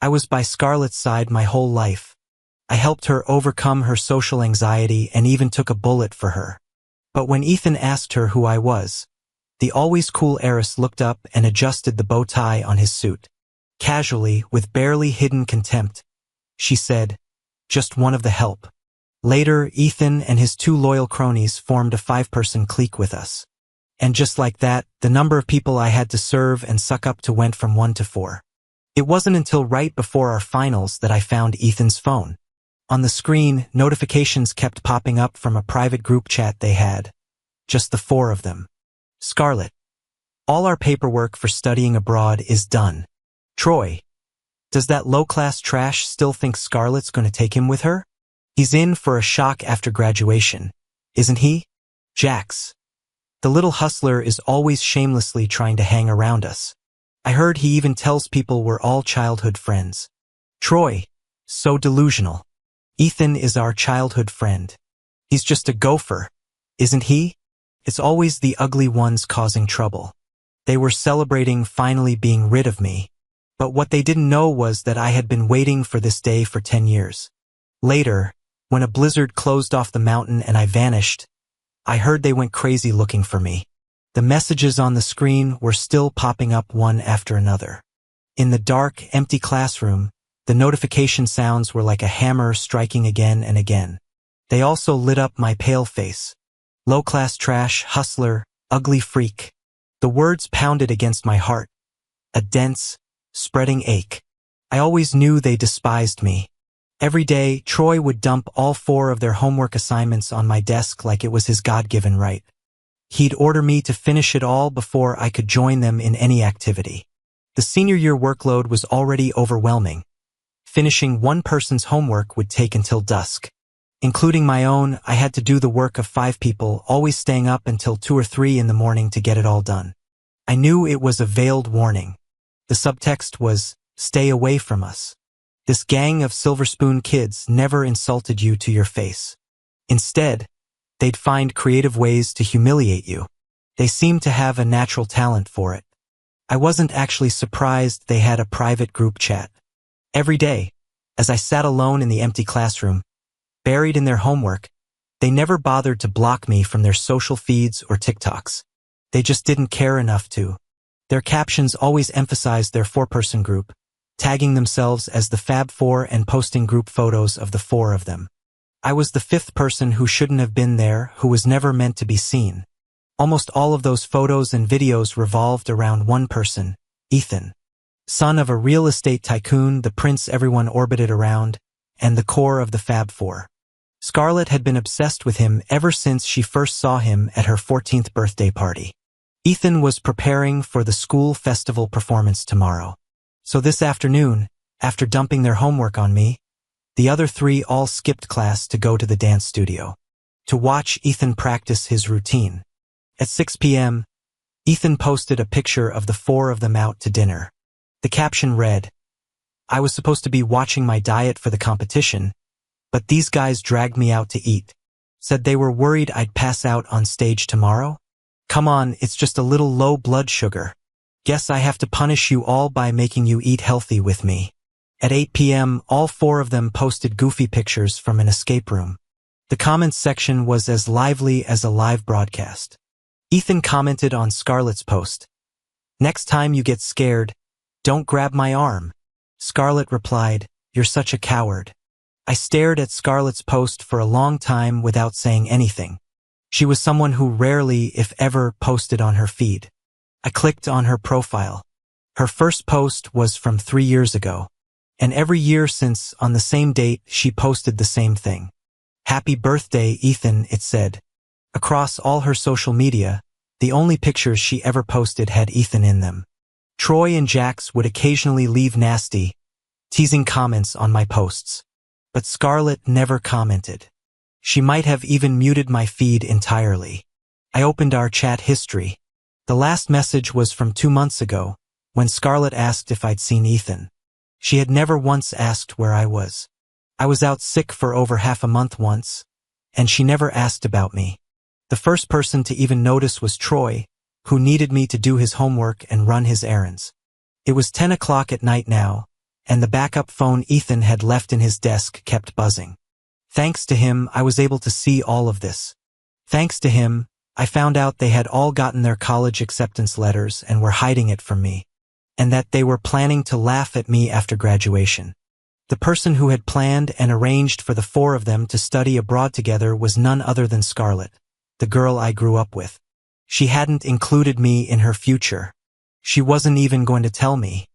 I was by Scarlett's side my whole life. I helped her overcome her social anxiety and even took a bullet for her. But when Ethan asked her who I was, the always cool heiress looked up and adjusted the bow tie on his suit. Casually, with barely hidden contempt, she said, "Just one of the help." Later, Ethan and his 2 loyal cronies formed a 5-person clique with us. And just like that, the number of people I had to serve and suck up to went from 1 to 4. It wasn't until right before our finals that I found Ethan's phone. On the screen, notifications kept popping up from a private group chat they had. Just the 4 of them. Scarlett. All our paperwork for studying abroad is done. Troy. Does that low-class trash still think Scarlett's going to take him with her? He's in for a shock after graduation, isn't he? Jax. The little hustler is always shamelessly trying to hang around us. I heard he even tells people we're all childhood friends. Troy. So delusional. Ethan is our childhood friend. He's just a gopher, isn't he? It's always the ugly ones causing trouble. They were celebrating finally being rid of me. But what they didn't know was that I had been waiting for this day for 10 years. Later, when a blizzard closed off the mountain and I vanished, I heard they went crazy looking for me. The messages on the screen were still popping up one after another. In the dark, empty classroom, the notification sounds were like a hammer striking again and again. They also lit up my pale face. Low-class trash, hustler, ugly freak. The words pounded against my heart. A dense, spreading ache. I always knew they despised me. Every day, Troy would dump all 4 of their homework assignments on my desk like it was his God-given right. He'd order me to finish it all before I could join them in any activity. The senior year workload was already overwhelming. Finishing one person's homework would take until dusk. Including my own, I had to do the work of 5 people, always staying up until 2 or 3 in the morning to get it all done. I knew it was a veiled warning. The subtext was, "Stay away from us. This gang of Silver Spoon kids never insulted you to your face. Instead, they'd find creative ways to humiliate you. They seemed to have a natural talent for it." I wasn't actually surprised they had a private group chat. Every day, as I sat alone in the empty classroom, buried in their homework, they never bothered to block me from their social feeds or TikToks. They just didn't care enough to. Their captions always emphasized their 4-person group, tagging themselves as the Fab Four and posting group photos of the 4 of them. I was the 5th person who shouldn't have been there, who was never meant to be seen. Almost all of those photos and videos revolved around one person, Ethan. Son of a real estate tycoon, the prince everyone orbited around, and the core of the Fab Four. Scarlett had been obsessed with him ever since she first saw him at her 14th birthday party. Ethan was preparing for the school festival performance tomorrow. So this afternoon, after dumping their homework on me, the other 3 all skipped class to go to the dance studio, to watch Ethan practice his routine. At 6 p.m., Ethan posted a picture of the 4 of them out to dinner. The caption read, "I was supposed to be watching my diet for the competition, but these guys dragged me out to eat. Said they were worried I'd pass out on stage tomorrow. Come on, it's just a little low blood sugar. Guess I have to punish you all by making you eat healthy with me." At 8 p.m., all 4 of them posted goofy pictures from an escape room. The comments section was as lively as a live broadcast. Ethan commented on Scarlett's post, "Next time you get scared, don't grab my arm." Scarlett replied, "You're such a coward." I stared at Scarlett's post for a long time without saying anything. She was someone who rarely, if ever, posted on her feed. I clicked on her profile. Her first post was from 3 years ago, and every year since, on the same date, she posted the same thing. "Happy birthday, Ethan," it said. Across all her social media, the only pictures she ever posted had Ethan in them. Troy and Jax would occasionally leave nasty, teasing comments on my posts. But Scarlett never commented. She might have even muted my feed entirely. I opened our chat history. The last message was from 2 months ago, when Scarlett asked if I'd seen Ethan. She had never once asked where I was. I was out sick for over half a month once, and she never asked about me. The first person to even notice was Troy, who needed me to do his homework and run his errands. It was 10 o'clock at night now, and the backup phone Ethan had left in his desk kept buzzing. Thanks to him, I was able to see all of this. Thanks to him, I found out they had all gotten their college acceptance letters and were hiding it from me, and that they were planning to laugh at me after graduation. The person who had planned and arranged for the four of them to study abroad together was none other than Scarlett, the girl I grew up with. She hadn't included me in her future. She wasn't even going to tell me.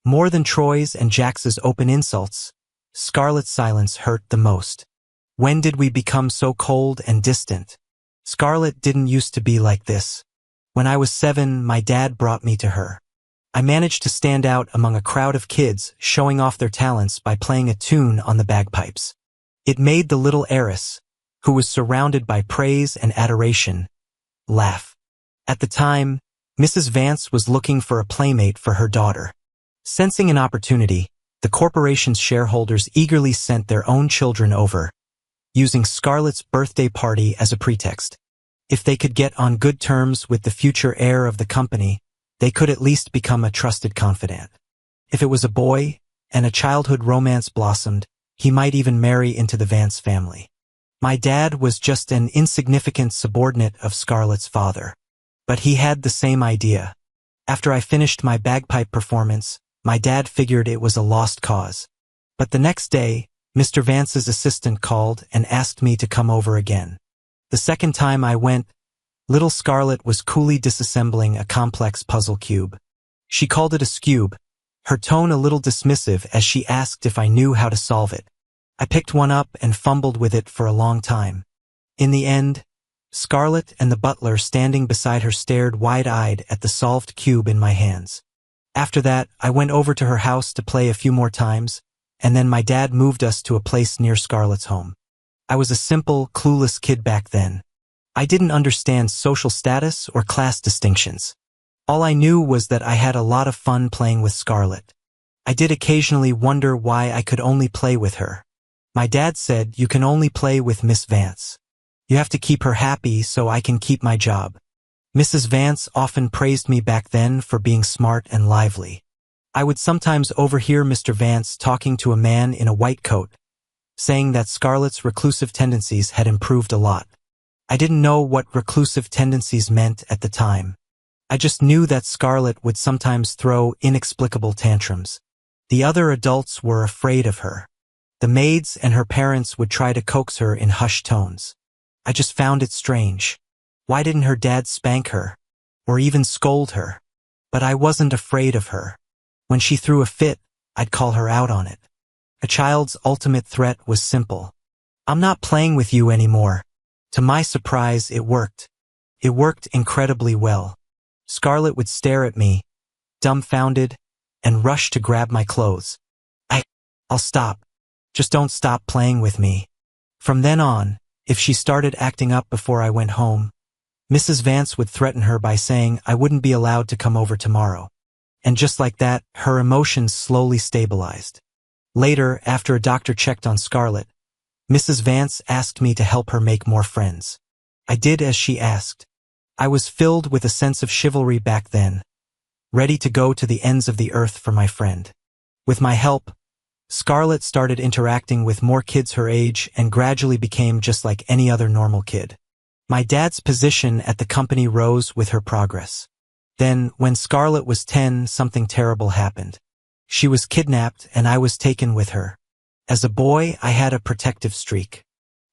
More than Troy's and Jax's open insults, Scarlett's silence hurt the most. When did we become so cold and distant? Scarlett didn't used to be like this. When I was 7, my dad brought me to her. I managed to stand out among a crowd of kids showing off their talents by playing a tune on the bagpipes. It made the little heiress, who was surrounded by praise and adoration, laugh. At the time, Mrs. Vance was looking for a playmate for her daughter. Sensing an opportunity, the corporation's shareholders eagerly sent their own children over, using Scarlett's birthday party as a pretext. If they could get on good terms with the future heir of the company, they could at least become a trusted confidant. If it was a boy, and a childhood romance blossomed, he might even marry into the Vance family. My dad was just an insignificant subordinate of Scarlett's father. But he had the same idea. After I finished my bagpipe performance, my dad figured it was a lost cause. But the next day, Mr. Vance's assistant called and asked me to come over again. The second time I went, little Scarlett was coolly disassembling a complex puzzle cube. She called it a skube, her tone a little dismissive as she asked if I knew how to solve it. I picked one up and fumbled with it for a long time. In the end, Scarlett and the butler standing beside her stared wide-eyed at the solved cube in my hands. After that, I went over to her house to play a few more times, and then my dad moved us to a place near Scarlett's home. I was a simple, clueless kid back then. I didn't understand social status or class distinctions. All I knew was that I had a lot of fun playing with Scarlett. I did occasionally wonder why I could only play with her. My dad said, "You can only play with Miss Vance. You have to keep her happy so I can keep my job." Mrs. Vance often praised me back then for being smart and lively. I would sometimes overhear Mr. Vance talking to a man in a white coat, saying that Scarlett's reclusive tendencies had improved a lot. I didn't know what reclusive tendencies meant at the time. I just knew that Scarlett would sometimes throw inexplicable tantrums. The other adults were afraid of her. The maids and her parents would try to coax her in hushed tones. I just found it strange. Why didn't her dad spank her? Or even scold her? But I wasn't afraid of her. When she threw a fit, I'd call her out on it. A child's ultimate threat was simple. "I'm not playing with you anymore." To my surprise, it worked. It worked incredibly well. Scarlett would stare at me, dumbfounded, and rush to grab my clothes. I'll stop. Just don't stop playing with me." From then on, if she started acting up before I went home, Mrs. Vance would threaten her by saying I wouldn't be allowed to come over tomorrow. And just like that, her emotions slowly stabilized. Later, after a doctor checked on Scarlett, Mrs. Vance asked me to help her make more friends. I did as she asked. I was filled with a sense of chivalry back then, ready to go to the ends of the earth for my friend. With my help, Scarlett started interacting with more kids her age and gradually became just like any other normal kid. My dad's position at the company rose with her progress. Then, when Scarlett was 10, something terrible happened. She was kidnapped and I was taken with her. As a boy, I had a protective streak.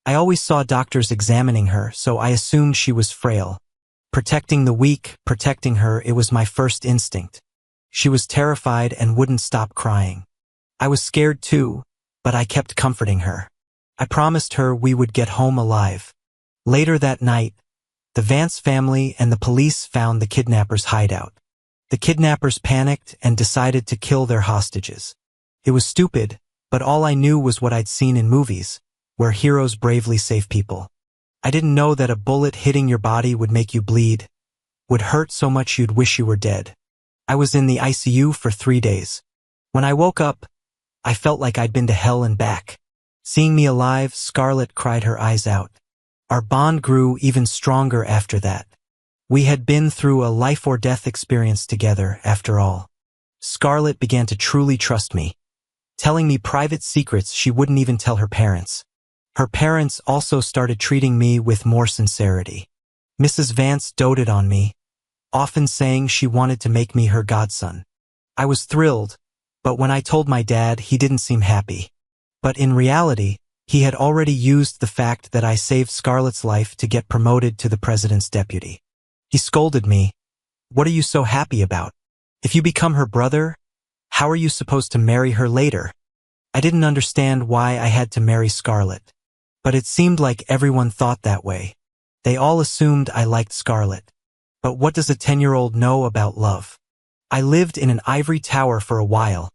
I always saw doctors examining her, so I assumed she was frail. Protecting the weak, protecting her, it was my first instinct. She was terrified and wouldn't stop crying. I was scared too, but I kept comforting her. I promised her we would get home alive. Later that night, the Vance family and the police found the kidnappers' hideout. The kidnappers panicked and decided to kill their hostages. It was stupid, but all I knew was what I'd seen in movies, where heroes bravely save people. I didn't know that a bullet hitting your body would make you bleed, would hurt so much you'd wish you were dead. I was in the ICU for 3 days. When I woke up, I felt like I'd been to hell and back. Seeing me alive, Scarlett cried her eyes out. Our bond grew even stronger after that. We had been through a life-or-death experience together, after all. Scarlett began to truly trust me, telling me private secrets she wouldn't even tell her parents. Her parents also started treating me with more sincerity. Mrs. Vance doted on me, often saying she wanted to make me her godson. I was thrilled, but when I told my dad, he didn't seem happy. But in reality, he had already used the fact that I saved Scarlett's life to get promoted to the president's deputy. He scolded me. "What are you so happy about? If you become her brother, how are you supposed to marry her later?" I didn't understand why I had to marry Scarlett. But it seemed like everyone thought that way. They all assumed I liked Scarlett. But what does a 10-year-old know about love? I lived in an ivory tower for a while,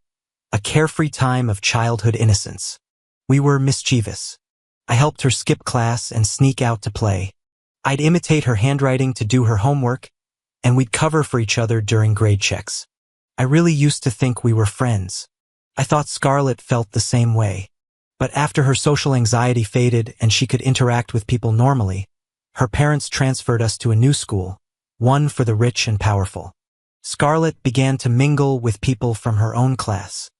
a carefree time of childhood innocence. We were mischievous. I helped her skip class and sneak out to play. I'd imitate her handwriting to do her homework, and we'd cover for each other during grade checks. I really used to think we were friends. I thought Scarlett felt the same way. But after her social anxiety faded and she could interact with people normally, her parents transferred us to a new school, one for the rich and powerful. Scarlett began to mingle with people from her own class.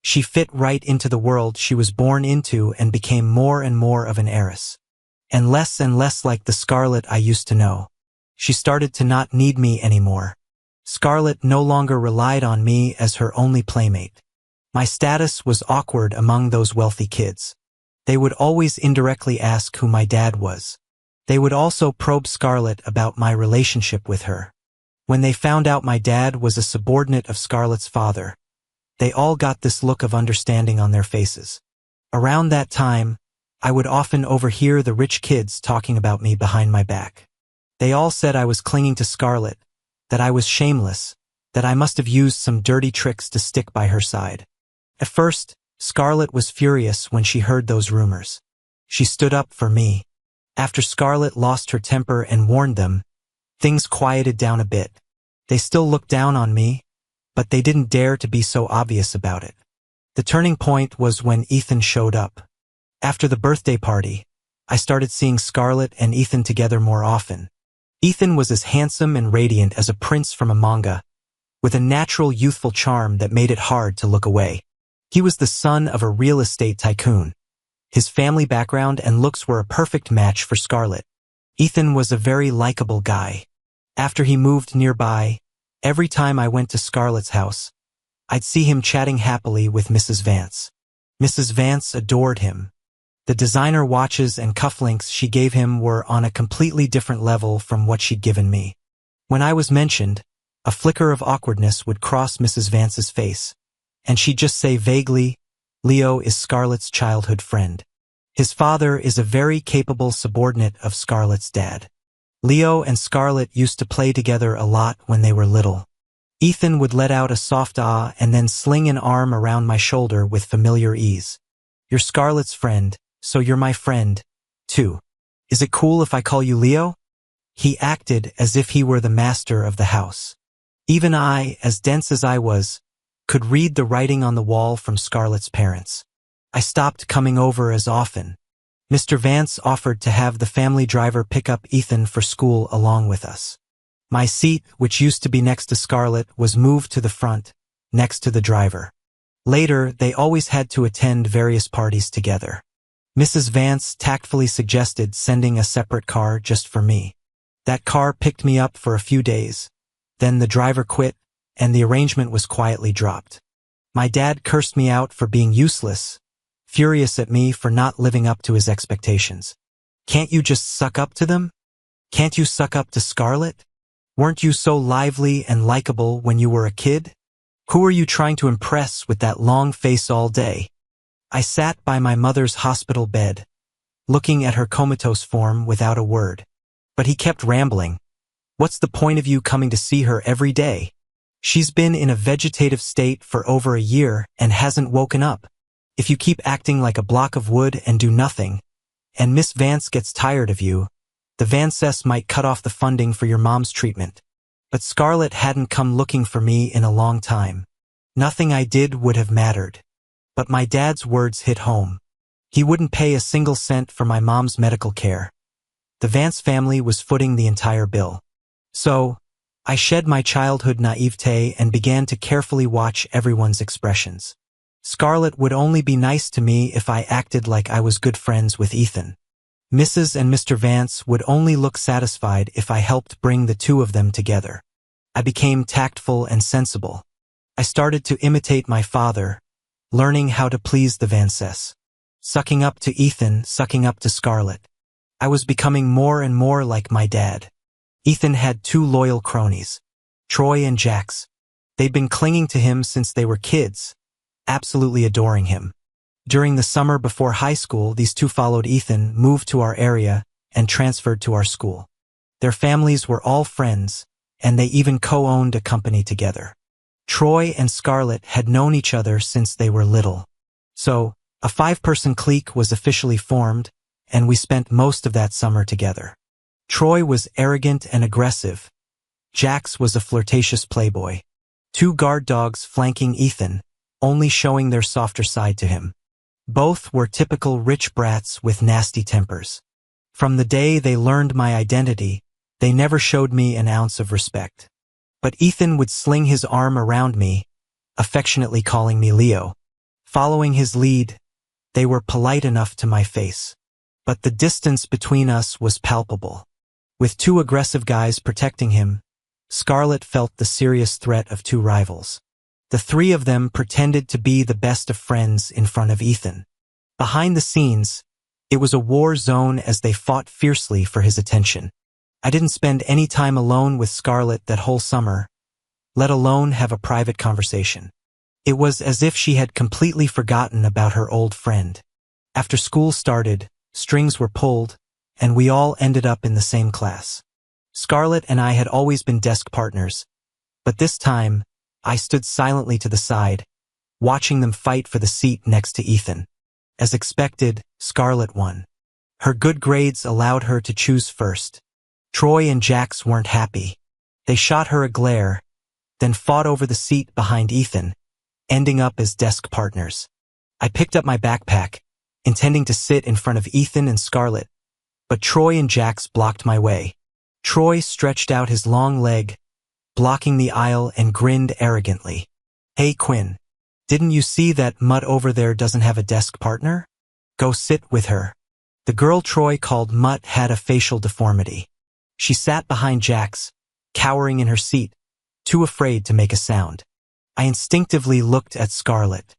She fit right into the world she was born into and became more and more of an heiress. And less like the Scarlett I used to know. She started to not need me anymore. Scarlett no longer relied on me as her only playmate. My status was awkward among those wealthy kids. They would always indirectly ask who my dad was. They would also probe Scarlett about my relationship with her. When they found out my dad was a subordinate of Scarlett's father, they all got this look of understanding on their faces. Around that time, I would often overhear the rich kids talking about me behind my back. They all said I was clinging to Scarlett, that I was shameless, that I must have used some dirty tricks to stick by her side. At first, Scarlett was furious when she heard those rumors. She stood up for me. After Scarlett lost her temper and warned them, things quieted down a bit. They still looked down on me, but they didn't dare to be so obvious about it. The turning point was when Ethan showed up. After the birthday party, I started seeing Scarlett and Ethan together more often. Ethan was as handsome and radiant as a prince from a manga, with a natural youthful charm that made it hard to look away. He was the son of a real estate tycoon. His family background and looks were a perfect match for Scarlett. Ethan was a very likable guy. After he moved nearby, every time I went to Scarlett's house, I'd see him chatting happily with Mrs. Vance. Mrs. Vance adored him. The designer watches and cufflinks she gave him were on a completely different level from what she'd given me. When I was mentioned, a flicker of awkwardness would cross Mrs. Vance's face, and she'd just say vaguely, "Leo is Scarlett's childhood friend. His father is a very capable subordinate of Scarlett's dad." Leo and Scarlett used to play together a lot when they were little. Ethan would let out a soft ah and then sling an arm around my shoulder with familiar ease. "You're Scarlett's friend, so you're my friend, too. Is it cool if I call you Leo?" He acted as if he were the master of the house. Even I, as dense as I was, could read the writing on the wall from Scarlett's parents. I stopped coming over as often. Mr. Vance offered to have the family driver pick up Ethan for school along with us. My seat, which used to be next to Scarlett, was moved to the front, next to the driver. Later, they always had to attend various parties together. Mrs. Vance tactfully suggested sending a separate car just for me. That car picked me up for a few days. Then the driver quit, and the arrangement was quietly dropped. My dad cursed me out for being useless, furious at me for not living up to his expectations. "Can't you just suck up to them? Can't you suck up to Scarlett? Weren't you so lively and likable when you were a kid? Who are you trying to impress with that long face all day?" I sat by my mother's hospital bed, looking at her comatose form without a word. But he kept rambling. "What's the point of you coming to see her every day? She's been in a vegetative state for over a year and hasn't woken up. If you keep acting like a block of wood and do nothing, and Miss Vance gets tired of you, the Vances might cut off the funding for your mom's treatment." But Scarlett hadn't come looking for me in a long time. Nothing I did would have mattered. But my dad's words hit home. He wouldn't pay a single cent for my mom's medical care. The Vance family was footing the entire bill. So, I shed my childhood naivete and began to carefully watch everyone's expressions. Scarlett would only be nice to me if I acted like I was good friends with Ethan. Mrs. and Mr. Vance would only look satisfied if I helped bring the two of them together. I became tactful and sensible. I started to imitate my father, learning how to please the Vances. Sucking up to Ethan, sucking up to Scarlett. I was becoming more and more like my dad. Ethan had two loyal cronies, Troy and Jax. They'd been clinging to him since they were kids, absolutely adoring him. During the summer before high school, these two followed Ethan, moved to our area, and transferred to our school. Their families were all friends, and they even co-owned a company together. Troy and Scarlett had known each other since they were little. So, a 5-person clique was officially formed, and we spent most of that summer together. Troy was arrogant and aggressive. Jax was a flirtatious playboy. 2 guard dogs flanking Ethan, only showing their softer side to him. Both were typical rich brats with nasty tempers. From the day they learned my identity, they never showed me an ounce of respect. But Ethan would sling his arm around me, affectionately calling me Leo. Following his lead, they were polite enough to my face. But the distance between us was palpable. With 2 aggressive guys protecting him, Scarlett felt the serious threat of 2 rivals. The 3 of them pretended to be the best of friends in front of Ethan. Behind the scenes, it was a war zone as they fought fiercely for his attention. I didn't spend any time alone with Scarlett that whole summer, let alone have a private conversation. It was as if she had completely forgotten about her old friend. After school started, strings were pulled, and we all ended up in the same class. Scarlett and I had always been desk partners, but this time, I stood silently to the side, watching them fight for the seat next to Ethan. As expected, Scarlett won. Her good grades allowed her to choose first. Troy and Jax weren't happy. They shot her a glare, then fought over the seat behind Ethan, ending up as desk partners. I picked up my backpack, intending to sit in front of Ethan and Scarlett, but Troy and Jax blocked my way. Troy stretched out his long leg, blocking the aisle, and grinned arrogantly. "Hey Quinn, didn't you see that mutt over there doesn't have a desk partner? Go sit with her." The girl Troy called Mutt had a facial deformity. She sat behind Jax, cowering in her seat, too afraid to make a sound. I instinctively looked at Scarlett.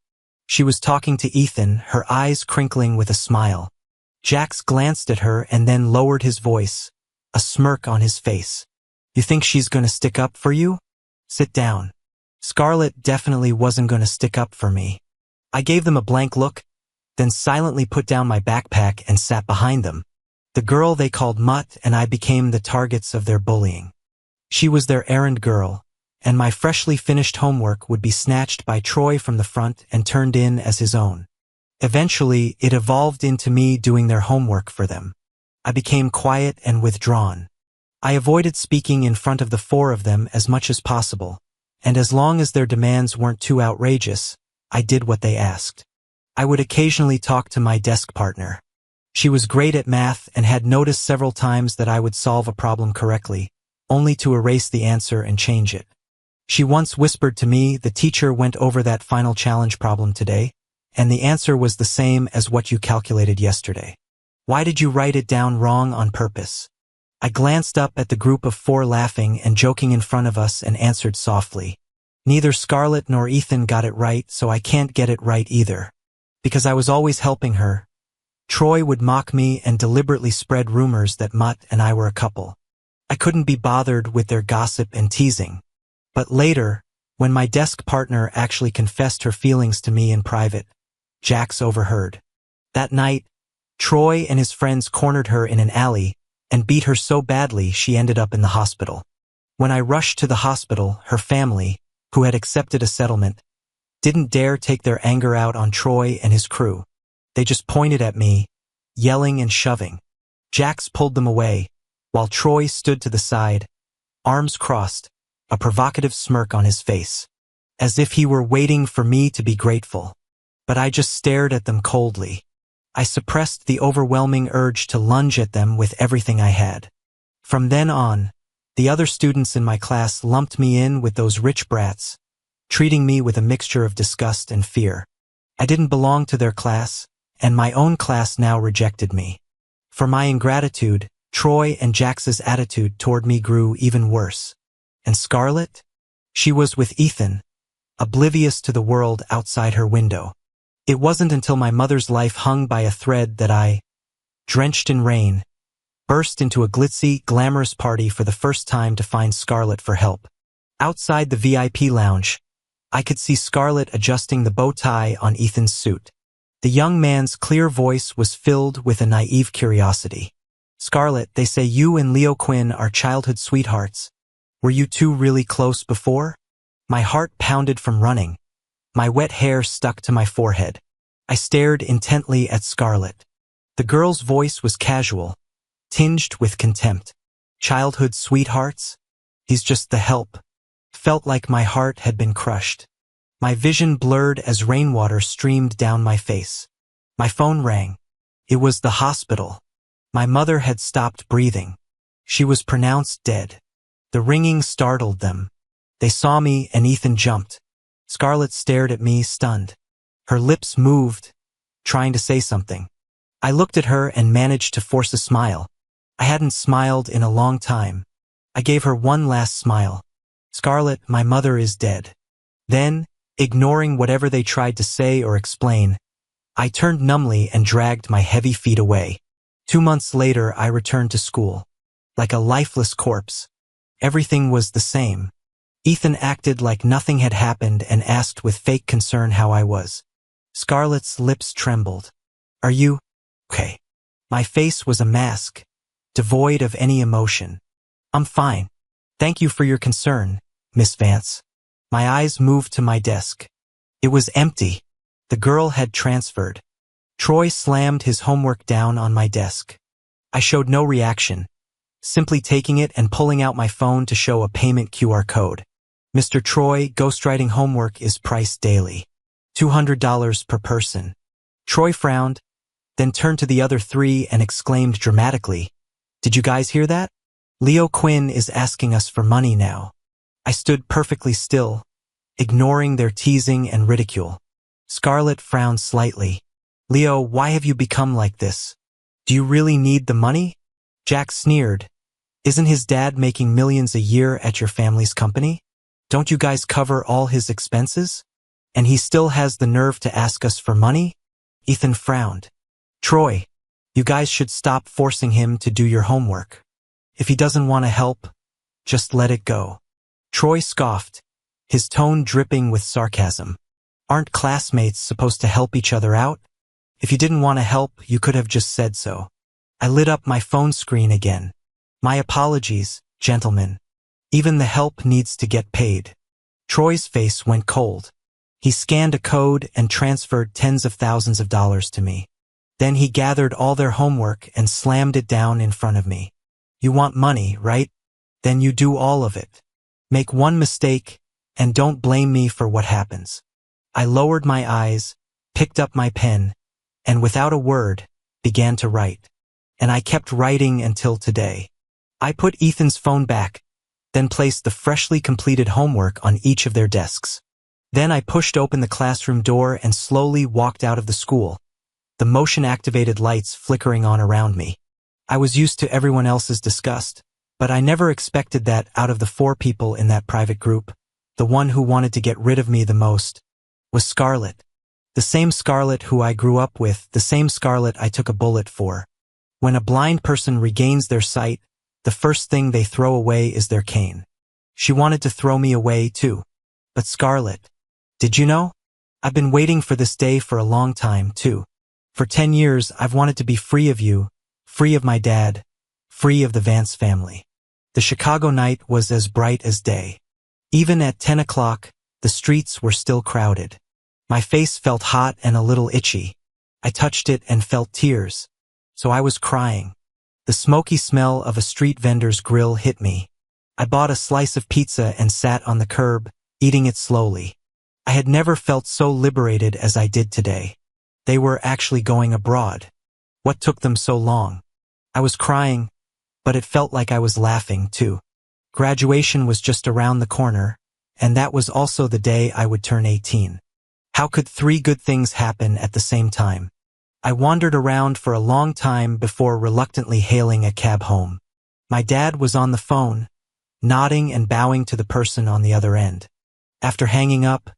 She was talking to Ethan, her eyes crinkling with a smile. Jax glanced at her and then lowered his voice, a smirk on his face. "You think she's gonna stick up for you? Sit down." Scarlett definitely wasn't gonna stick up for me. I gave them a blank look, then silently put down my backpack and sat behind them. The girl they called Mutt and I became the targets of their bullying. She was their errand girl, and my freshly finished homework would be snatched by Troy from the front and turned in as his own. Eventually, it evolved into me doing their homework for them. I became quiet and withdrawn. I avoided speaking in front of the 4 of them as much as possible, and as long as their demands weren't too outrageous, I did what they asked. I would occasionally talk to my desk partner. She was great at math and had noticed several times that I would solve a problem correctly, only to erase the answer and change it. She once whispered to me, "The teacher went over that final challenge problem today, and the answer was the same as what you calculated yesterday. Why did you write it down wrong on purpose?" I glanced up at the group of 4 laughing and joking in front of us and answered softly, "Neither Scarlett nor Ethan got it right, so I can't get it right either." Because I was always helping her, Troy would mock me and deliberately spread rumors that Mutt and I were a couple. I couldn't be bothered with their gossip and teasing. But later, when my desk partner actually confessed her feelings to me in private, Jax overheard. That night, Troy and his friends cornered her in an alley and beat her so badly she ended up in the hospital. When I rushed to the hospital, her family, who had accepted a settlement, didn't dare take their anger out on Troy and his crew. They just pointed at me, yelling and shoving. Jax pulled them away, while Troy stood to the side, arms crossed, a provocative smirk on his face, as if he were waiting for me to be grateful. But I just stared at them coldly. I suppressed the overwhelming urge to lunge at them with everything I had. From then on, the other students in my class lumped me in with those rich brats, treating me with a mixture of disgust and fear. I didn't belong to their class, and my own class now rejected me. For my ingratitude, Troy and Jax's attitude toward me grew even worse. And Scarlett? She was with Ethan, oblivious to the world outside her window. It wasn't until my mother's life hung by a thread that I, drenched in rain, burst into a glitzy, glamorous party for the first time to find Scarlett for help. Outside the VIP lounge, I could see Scarlett adjusting the bow tie on Ethan's suit. The young man's clear voice was filled with a naive curiosity. "Scarlett, they say you and Leo Quinn are childhood sweethearts. Were you two really close before?" My heart pounded from running. My wet hair stuck to my forehead. I stared intently at Scarlett. The girl's voice was casual, tinged with contempt. Childhood sweethearts? He's just the help. Felt like my heart had been crushed. My vision blurred as rainwater streamed down my face. My phone rang. It was the hospital. My mother had stopped breathing. She was pronounced dead. The ringing startled them. They saw me and Ethan jumped. Scarlett stared at me, stunned. Her lips moved, trying to say something. I looked at her and managed to force a smile. I hadn't smiled in a long time. I gave her one last smile. "Scarlett, my mother is dead." Then, ignoring whatever they tried to say or explain, I turned numbly and dragged my heavy feet away. 2 months later, I returned to school. Like a lifeless corpse. Everything was the same. Ethan acted like nothing had happened and asked with fake concern how I was. Scarlett's lips trembled. "Are you okay?" My face was a mask, devoid of any emotion. "I'm fine. Thank you for your concern, Miss Vance." My eyes moved to my desk. It was empty. The girl had transferred. Troy slammed his homework down on my desk. I showed no reaction, simply taking it and pulling out my phone to show a payment QR code. "Mr. Troy, ghostwriting homework is priced daily. $200 per person." Troy frowned, then turned to the other three and exclaimed dramatically, "Did you guys hear that? Leo Quinn is asking us for money now." I stood perfectly still, ignoring their teasing and ridicule. Scarlett frowned slightly. "Leo, why have you become like this? Do you really need the money?" Jack sneered. "Isn't his dad making millions a year at your family's company? Don't you guys cover all his expenses? And he still has the nerve to ask us for money?" Ethan frowned. "Troy, you guys should stop forcing him to do your homework. If he doesn't want to help, just let it go." Troy scoffed, his tone dripping with sarcasm. "Aren't classmates supposed to help each other out? If you didn't want to help, you could have just said so." I lit up my phone screen again. "My apologies, gentlemen. Even the help needs to get paid." Troy's face went cold. He scanned a code and transferred tens of thousands of dollars to me. Then he gathered all their homework and slammed it down in front of me. "You want money, right? Then you do all of it. Make one mistake, and don't blame me for what happens." I lowered my eyes, picked up my pen, and without a word, began to write. And I kept writing until today. I put Ethan's phone back, then placed the freshly completed homework on each of their desks. Then I pushed open the classroom door and slowly walked out of the school, the motion-activated lights flickering on around me. I was used to everyone else's disgust, but I never expected that out of the 4 people in that private group. The one who wanted to get rid of me the most was Scarlett. The same Scarlett who I grew up with, the same Scarlett I took a bullet for. When a blind person regains their sight, the first thing they throw away is their cane. She wanted to throw me away too. But Scarlett, did you know? I've been waiting for this day for a long time too. For 10 years I've wanted to be free of you, free of my dad, free of the Vance family. The Chicago night was as bright as day. Even at 10 o'clock, the streets were still crowded. My face felt hot and a little itchy. I touched it and felt tears. So I was crying. The smoky smell of a street vendor's grill hit me. I bought a slice of pizza and sat on the curb, eating it slowly. I had never felt so liberated as I did today. They were actually going abroad. What took them so long? I was crying, but it felt like I was laughing too. Graduation was just around the corner, and that was also the day I would turn 18. How could three good things happen at the same time? I wandered around for a long time before reluctantly hailing a cab home. My dad was on the phone, nodding and bowing to the person on the other end. After hanging up,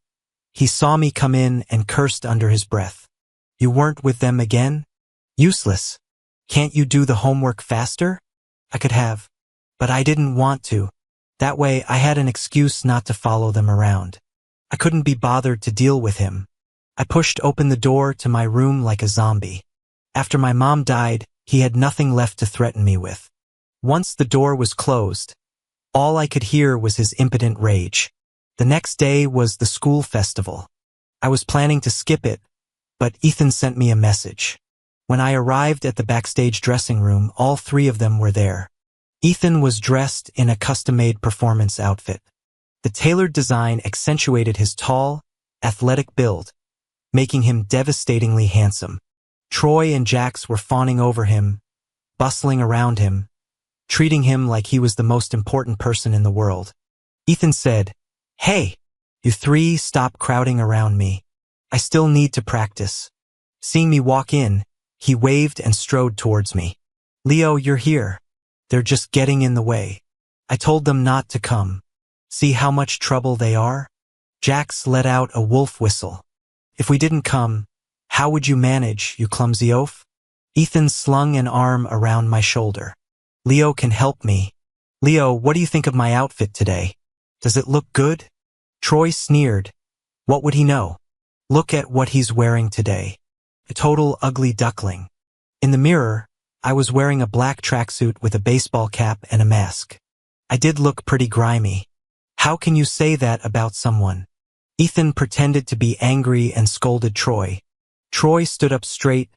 he saw me come in and cursed under his breath. You weren't with them again? Useless. Can't you do the homework faster? I could have, but I didn't want to. That way I had an excuse not to follow them around. I couldn't be bothered to deal with him. I pushed open the door to my room like a zombie. After my mom died, he had nothing left to threaten me with. Once the door was closed, all I could hear was his impotent rage. The next day was the school festival. I was planning to skip it, but Ethan sent me a message. When I arrived at the backstage dressing room, all three of them were there. Ethan was dressed in a custom-made performance outfit. The tailored design accentuated his tall, athletic build, making him devastatingly handsome. Troy and Jax were fawning over him, bustling around him, treating him like he was the most important person in the world. Ethan said, "Hey, you three, stop crowding around me. I still need to practice." Seeing me walk in, he waved and strode towards me. "Leo, you're here. They're just getting in the way. I told them not to come. See how much trouble they are?" Jax let out a wolf whistle. "If we didn't come, how would you manage, you clumsy oaf?" Ethan slung an arm around my shoulder. "Leo can help me. Leo, what do you think of my outfit today? Does it look good?" Troy sneered. "What would he know? Look at what he's wearing today. A total ugly duckling." In the mirror, I was wearing a black tracksuit with a baseball cap and a mask. I did look pretty grimy. "How can you say that about someone?" Ethan pretended to be angry and scolded Troy. Troy stood up straight,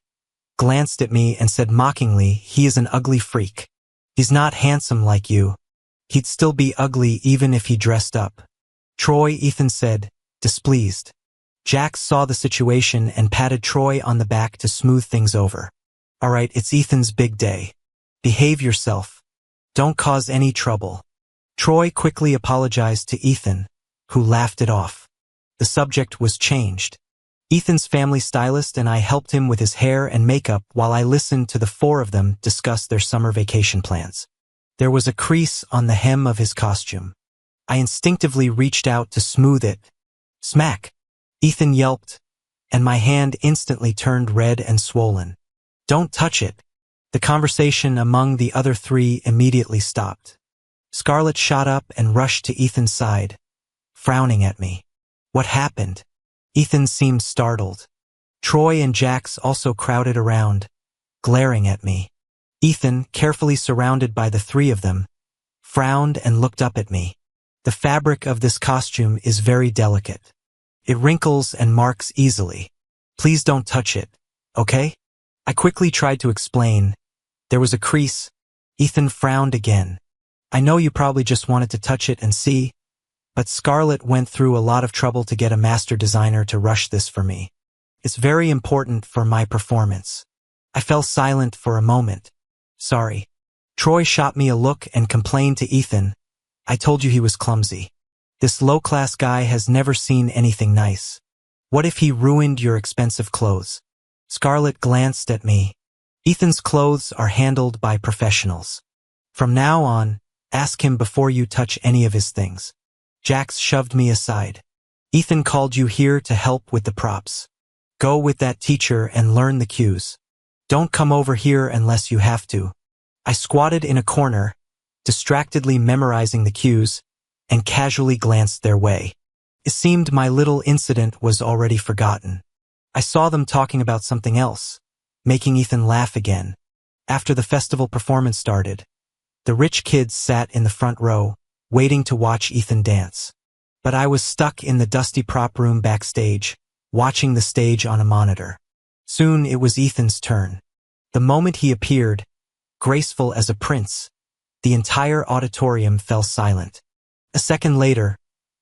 glanced at me and said mockingly, "He is an ugly freak. He's not handsome like you. He'd still be ugly even if he dressed up." "Troy," Ethan said, displeased. Jax saw the situation and patted Troy on the back to smooth things over. "All right, it's Ethan's big day. Behave yourself. Don't cause any trouble." Troy quickly apologized to Ethan, who laughed it off. The subject was changed. Ethan's family stylist and I helped him with his hair and makeup while I listened to the four of them discuss their summer vacation plans. There was a crease on the hem of his costume. I instinctively reached out to smooth it. Smack! Ethan yelped, and my hand instantly turned red and swollen. "Don't touch it." The conversation among the other three immediately stopped. Scarlett shot up and rushed to Ethan's side, frowning at me. "What happened?" Ethan seemed startled. Troy and Jax also crowded around, glaring at me. Ethan, carefully surrounded by the three of them, frowned and looked up at me. "The fabric of this costume is very delicate. It wrinkles and marks easily. Please don't touch it, okay?" I quickly tried to explain. There was a crease. Ethan frowned again. "I know you probably just wanted to touch it and see, but Scarlett went through a lot of trouble to get a master designer to rush this for me. It's very important for my performance." I fell silent for a moment. "Sorry." Troy shot me a look and complained to Ethan. "I told you he was clumsy. This low-class guy has never seen anything nice. What if he ruined your expensive clothes?" Scarlett glanced at me. "Ethan's clothes are handled by professionals. From now on, ask him before you touch any of his things." Jax shoved me aside. "Ethan called you here to help with the props. Go with that teacher and learn the cues. Don't come over here unless you have to." I squatted in a corner, distractedly memorizing the cues, and casually glanced their way. It seemed my little incident was already forgotten. I saw them talking about something else, making Ethan laugh again. After the festival performance started, the rich kids sat in the front row, waiting to watch Ethan dance. But I was stuck in the dusty prop room backstage, watching the stage on a monitor. Soon it was Ethan's turn. The moment he appeared, graceful as a prince, the entire auditorium fell silent. A second later,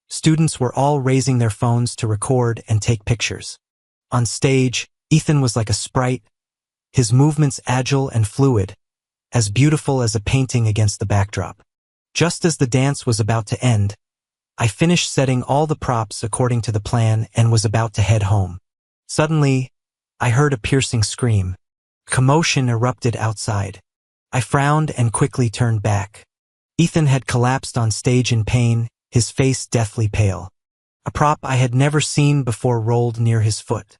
students were all raising their phones to record and take pictures. On stage, Ethan was like a sprite, his movements agile and fluid, as beautiful as a painting against the backdrop. Just as the dance was about to end, I finished setting all the props according to the plan and was about to head home. Suddenly, I heard a piercing scream. Commotion erupted outside. I frowned and quickly turned back. Ethan had collapsed on stage in pain, his face deathly pale. A prop I had never seen before rolled near his foot.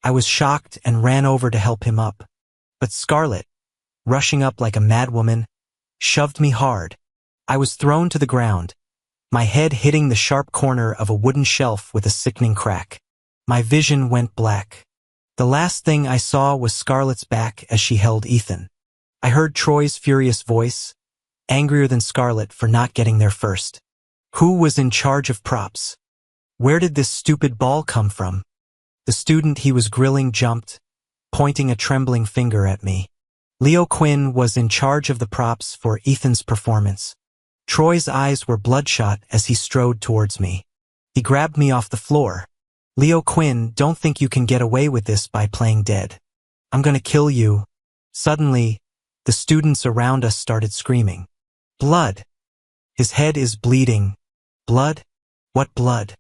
I was shocked and ran over to help him up. But Scarlett, rushing up like a madwoman, shoved me hard. I was thrown to the ground, my head hitting the sharp corner of a wooden shelf with a sickening crack. My vision went black. The last thing I saw was Scarlett's back as she held Ethan. I heard Troy's furious voice, angrier than Scarlett for not getting there first. Who was in charge of props? Where did this stupid ball come from? The student he was grilling jumped, pointing a trembling finger at me. Leo Quinn was in charge of the props for Ethan's performance. Troy's eyes were bloodshot as he strode towards me. He grabbed me off the floor. Leo Quinn, don't think you can get away with this by playing dead. I'm gonna kill you. Suddenly, the students around us started screaming. Blood! His head is bleeding. Blood? What blood?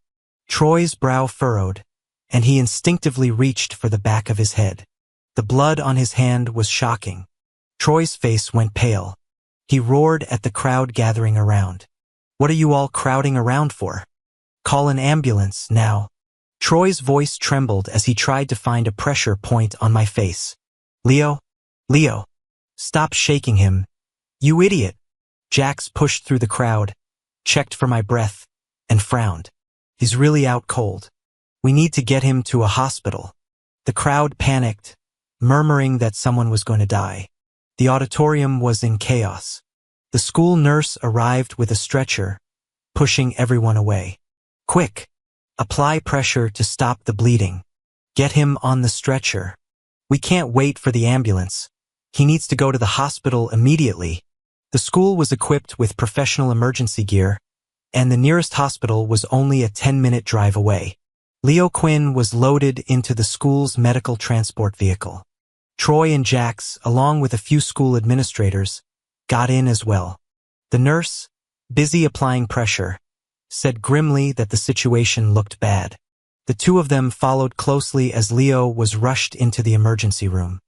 Troy's brow furrowed, and he instinctively reached for the back of his head. The blood on his hand was shocking. Troy's face went pale. He roared at the crowd gathering around. What are you all crowding around for? Call an ambulance, now. Troy's voice trembled as he tried to find a pressure point on my face. Leo? Stop shaking him. You idiot. Jax pushed through the crowd, checked for my breath, and frowned. He's really out cold. We need to get him to a hospital. The crowd panicked, murmuring that someone was going to die. The auditorium was in chaos. The school nurse arrived with a stretcher, pushing everyone away. Quick! Apply pressure to stop the bleeding. Get him on the stretcher. We can't wait for the ambulance. He needs to go to the hospital immediately. The school was equipped with professional emergency gear, and the nearest hospital was only a 10-minute drive away. Leo Quinn was loaded into the school's medical transport vehicle. Troy and Jax, along with a few school administrators, got in as well. The nurse, busy applying pressure, said grimly that the situation looked bad. The two of them followed closely as Leo was rushed into the emergency room.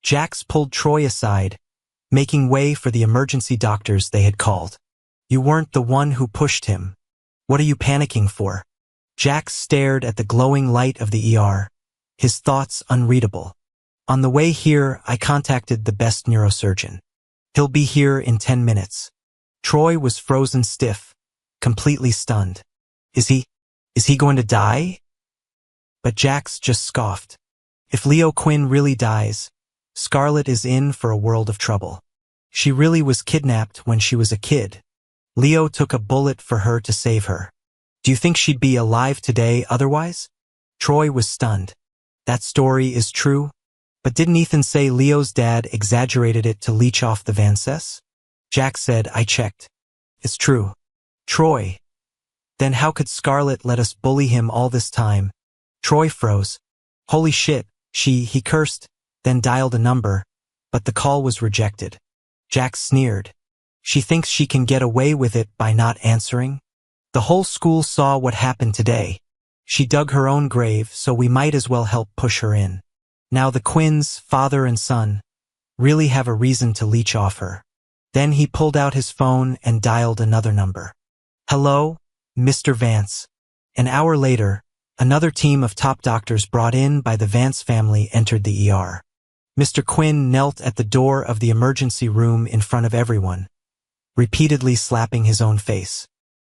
Jax pulled Troy aside, making way for the emergency doctors they had called. You weren't the one who pushed him. What are you panicking for? Jax stared at the glowing light of the ER, his thoughts unreadable. On the way here, I contacted the best neurosurgeon. He'll be here in 10 minutes. Troy was frozen stiff, completely stunned. Is he going to die? But Jax just scoffed. If Leo Quinn really dies, Scarlett is in for a world of trouble. She really was kidnapped when she was a kid. Leo took a bullet for her to save her. Do you think she'd be alive today otherwise? Troy was stunned. That story is true? But didn't Ethan say Leo's dad exaggerated it to leech off the Vances? Jack said, I checked. It's true. Troy. Then how could Scarlett let us bully him all this time? Troy froze. Holy shit, he cursed, then dialed a number, but the call was rejected. Jack sneered. She thinks she can get away with it by not answering? The whole school saw what happened today. She dug her own grave, so we might as well help push her in. Now the Quinns, father and son, really have a reason to leech off her. Then he pulled out his phone and dialed another number. Hello, Mr. Vance. An hour later, another team of top doctors brought in by the Vance family entered the ER. Mr. Quinn knelt at the door of the emergency room in front of everyone, repeatedly slapping his own face.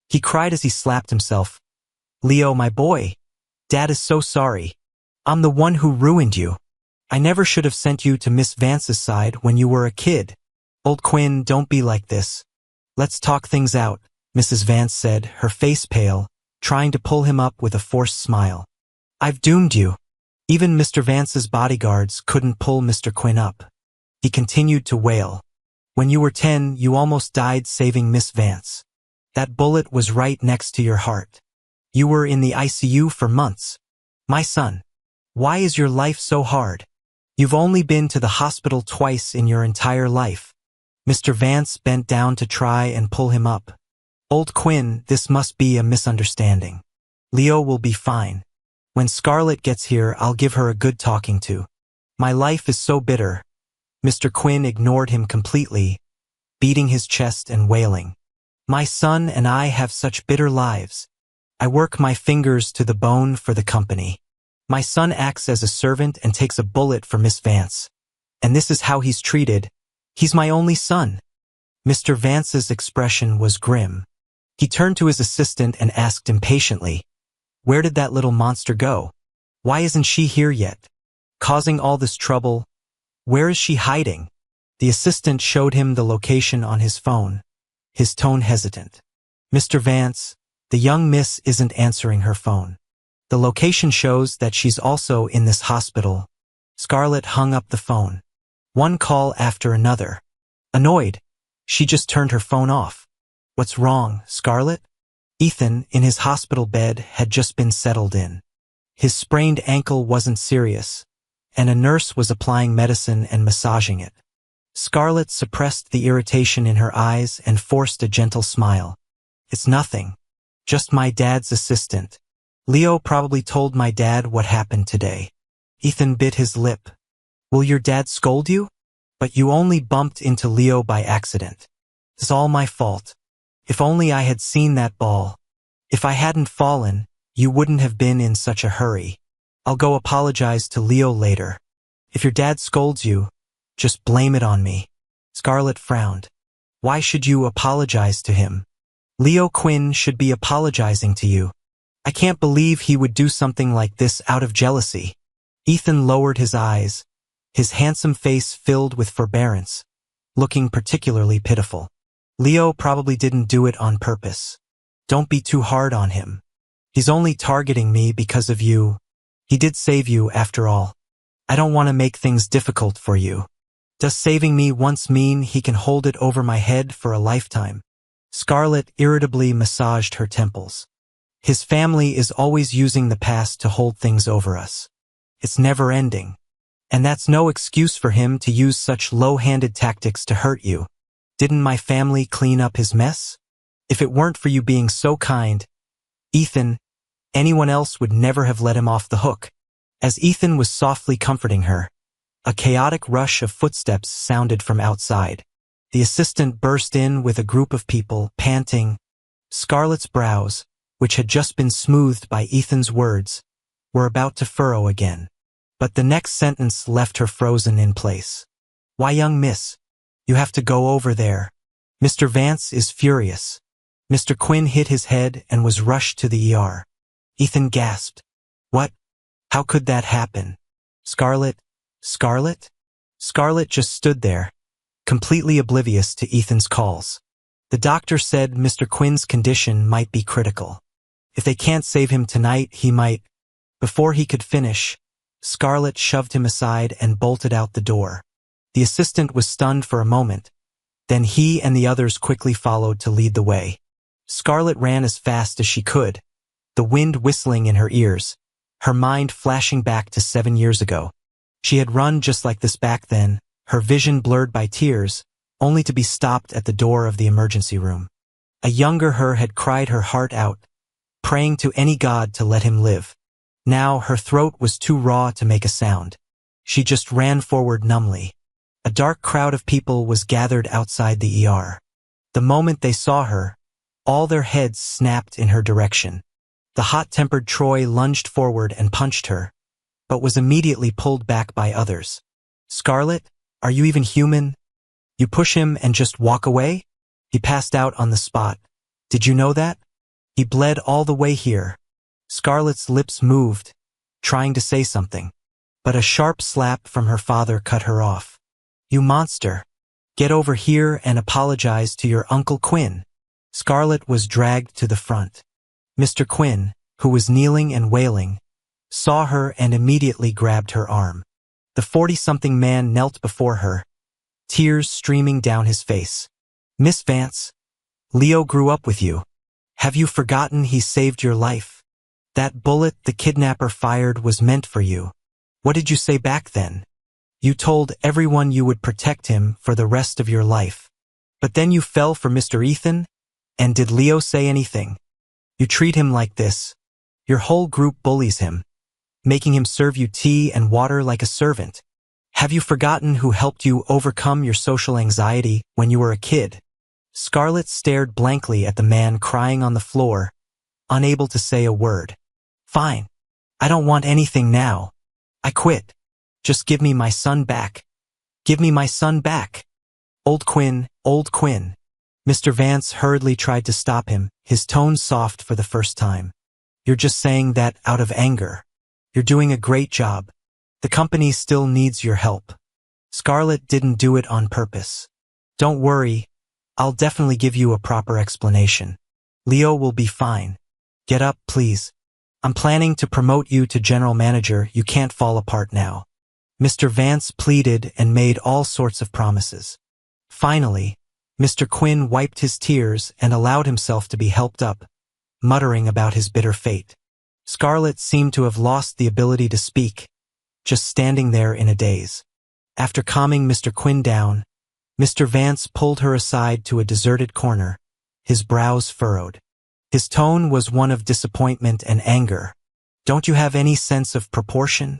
He cried as he slapped himself. Leo, my boy, Dad is so sorry. I'm the one who ruined you. I never should have sent you to Miss Vance's side when you were a kid. Old Quinn, don't be like this. Let's talk things out, Mrs. Vance said, her face pale, trying to pull him up with a forced smile. I've doomed you. Even Mr. Vance's bodyguards couldn't pull Mr. Quinn up. He continued to wail. When you were 10, you almost died saving Miss Vance. That bullet was right next to your heart. You were in the ICU for months. My son, why is your life so hard? You've only been to the hospital twice in your entire life. Mr. Vance bent down to try and pull him up. Old Quinn, this must be a misunderstanding. Leo will be fine. When Scarlett gets here, I'll give her a good talking to. My life is so bitter. Mr. Quinn ignored him completely, beating his chest and wailing. My son and I have such bitter lives. I work my fingers to the bone for the company. My son acts as a servant and takes a bullet for Miss Vance. And this is how he's treated. He's my only son. Mr. Vance's expression was grim. He turned to his assistant and asked impatiently, "Where did that little monster go? Why isn't she here yet? Causing all this trouble? Where is she hiding?" The assistant showed him the location on his phone, his tone hesitant. "Mr. Vance, the young miss isn't answering her phone. The location shows that she's also in this hospital." Scarlett hung up the phone. One call after another. Annoyed, she just turned her phone off. "What's wrong, Scarlett?" Ethan, in his hospital bed, had just been settled in. His sprained ankle wasn't serious, and a nurse was applying medicine and massaging it. Scarlett suppressed the irritation in her eyes and forced a gentle smile. "It's nothing. Just my dad's assistant. Leo probably told my dad what happened today." Ethan bit his lip. "Will your dad scold you? But you only bumped into Leo by accident. It's all my fault. If only I had seen that ball. If I hadn't fallen, you wouldn't have been in such a hurry. I'll go apologize to Leo later. If your dad scolds you, just blame it on me." Scarlett frowned. "Why should you apologize to him? Leo Quinn should be apologizing to you. I can't believe he would do something like this out of jealousy." Ethan lowered his eyes, his handsome face filled with forbearance, looking particularly pitiful. "Leo probably didn't do it on purpose. Don't be too hard on him. He's only targeting me because of you. He did save you after all. I don't want to make things difficult for you. Does saving me once mean he can hold it over my head for a lifetime?" Scarlett irritably massaged her temples. "His family is always using the past to hold things over us. It's never ending. And that's no excuse for him to use such low-handed tactics to hurt you. Didn't my family clean up his mess? If it weren't for you being so kind, Ethan, anyone else would never have let him off the hook." As Ethan was softly comforting her, a chaotic rush of footsteps sounded from outside. The assistant burst in with a group of people, panting. Scarlett's brows, which had just been smoothed by Ethan's words, were about to furrow again. But the next sentence left her frozen in place. "Why, young miss, you have to go over there. Mr. Vance is furious." Mr. Quinn hit his head and was rushed to the ER. Ethan gasped. "What? How could that happen? Scarlett? Scarlett?" Scarlett just stood there, completely oblivious to Ethan's calls. The doctor said Mr. Quinn's condition might be critical. If they can't save him tonight, he might. Before he could finish, Scarlett shoved him aside and bolted out the door. The assistant was stunned for a moment. Then he and the others quickly followed to lead the way. Scarlett ran as fast as she could, the wind whistling in her ears, her mind flashing back to 7 years ago. She had run just like this back then, her vision blurred by tears, only to be stopped at the door of the emergency room. A younger her had cried her heart out, praying to any god to let him live. Now her throat was too raw to make a sound. She just ran forward numbly. A dark crowd of people was gathered outside the ER. The moment they saw her, all their heads snapped in her direction. The hot-tempered Troy lunged forward and punched her, but was immediately pulled back by others. "Scarlett, are you even human? You push him and just walk away?" He passed out on the spot. "Did you know that? He bled all the way here." Scarlett's lips moved, trying to say something, but a sharp slap from her father cut her off. "You monster! Get over here and apologize to your Uncle Quinn." Scarlett was dragged to the front. Mr. Quinn, who was kneeling and wailing, saw her and immediately grabbed her arm. The 40-something man knelt before her, tears streaming down his face. "Miss Vance, Leo grew up with you. Have you forgotten he saved your life? That bullet the kidnapper fired was meant for you. What did you say back then? You told everyone you would protect him for the rest of your life. But then you fell for Mr. Ethan, And did Leo say anything? You treat him like this. Your whole group bullies him, making him serve you tea and water like a servant. Have you forgotten who helped you overcome your social anxiety when you were a kid? Scarlett stared blankly at the man crying on the floor, unable to say a word. Fine. I don't want anything now. I quit. Just give me my son back. Give me my son back. Old Quinn, Old Quinn. Mr. Vance hurriedly tried to stop him, his tone soft for the first time. You're just saying that out of anger. You're doing a great job. The company still needs your help. Scarlett didn't do it on purpose. Don't worry. I'll definitely give you a proper explanation. Leo will be fine. Get up, please. I'm planning to promote you to general manager. You can't fall apart now. Mr. Vance pleaded and made all sorts of promises. Finally, Mr. Quinn wiped his tears and allowed himself to be helped up, muttering about his bitter fate. Scarlett seemed to have lost the ability to speak, just standing there in a daze. After calming Mr. Quinn down, Mr. Vance pulled her aside to a deserted corner, his brows furrowed. His tone was one of disappointment and anger. Don't you have any sense of proportion?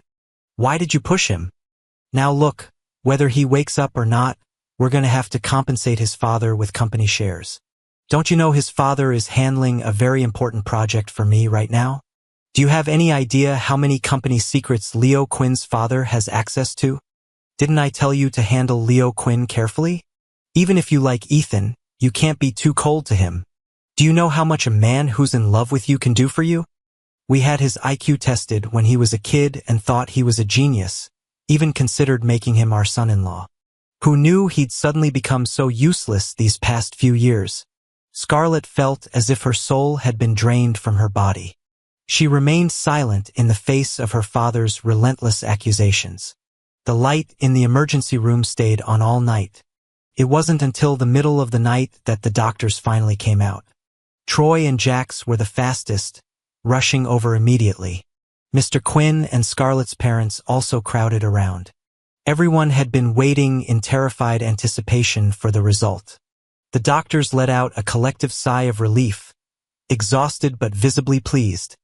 Why did you push him? Now look, whether he wakes up or not, we're going to have to compensate his father with company shares. Don't you know his father is handling a very important project for me right now? Do you have any idea how many company secrets Leo Quinn's father has access to? Didn't I tell you to handle Leo Quinn carefully? Even if you like Ethan, you can't be too cold to him. Do you know how much a man who's in love with you can do for you? We had his IQ tested when he was a kid and thought he was a genius, even considered making him our son-in-law. Who knew he'd suddenly become so useless these past few years? Scarlett felt as if her soul had been drained from her body. She remained silent in the face of her father's relentless accusations. The light in the emergency room stayed on all night. It wasn't until the middle of the night that the doctors finally came out. Troy and Jax were the fastest, rushing over immediately. Mr. Quinn and Scarlett's parents also crowded around. Everyone had been waiting in terrified anticipation for the result. The doctors let out a collective sigh of relief, exhausted but visibly pleased,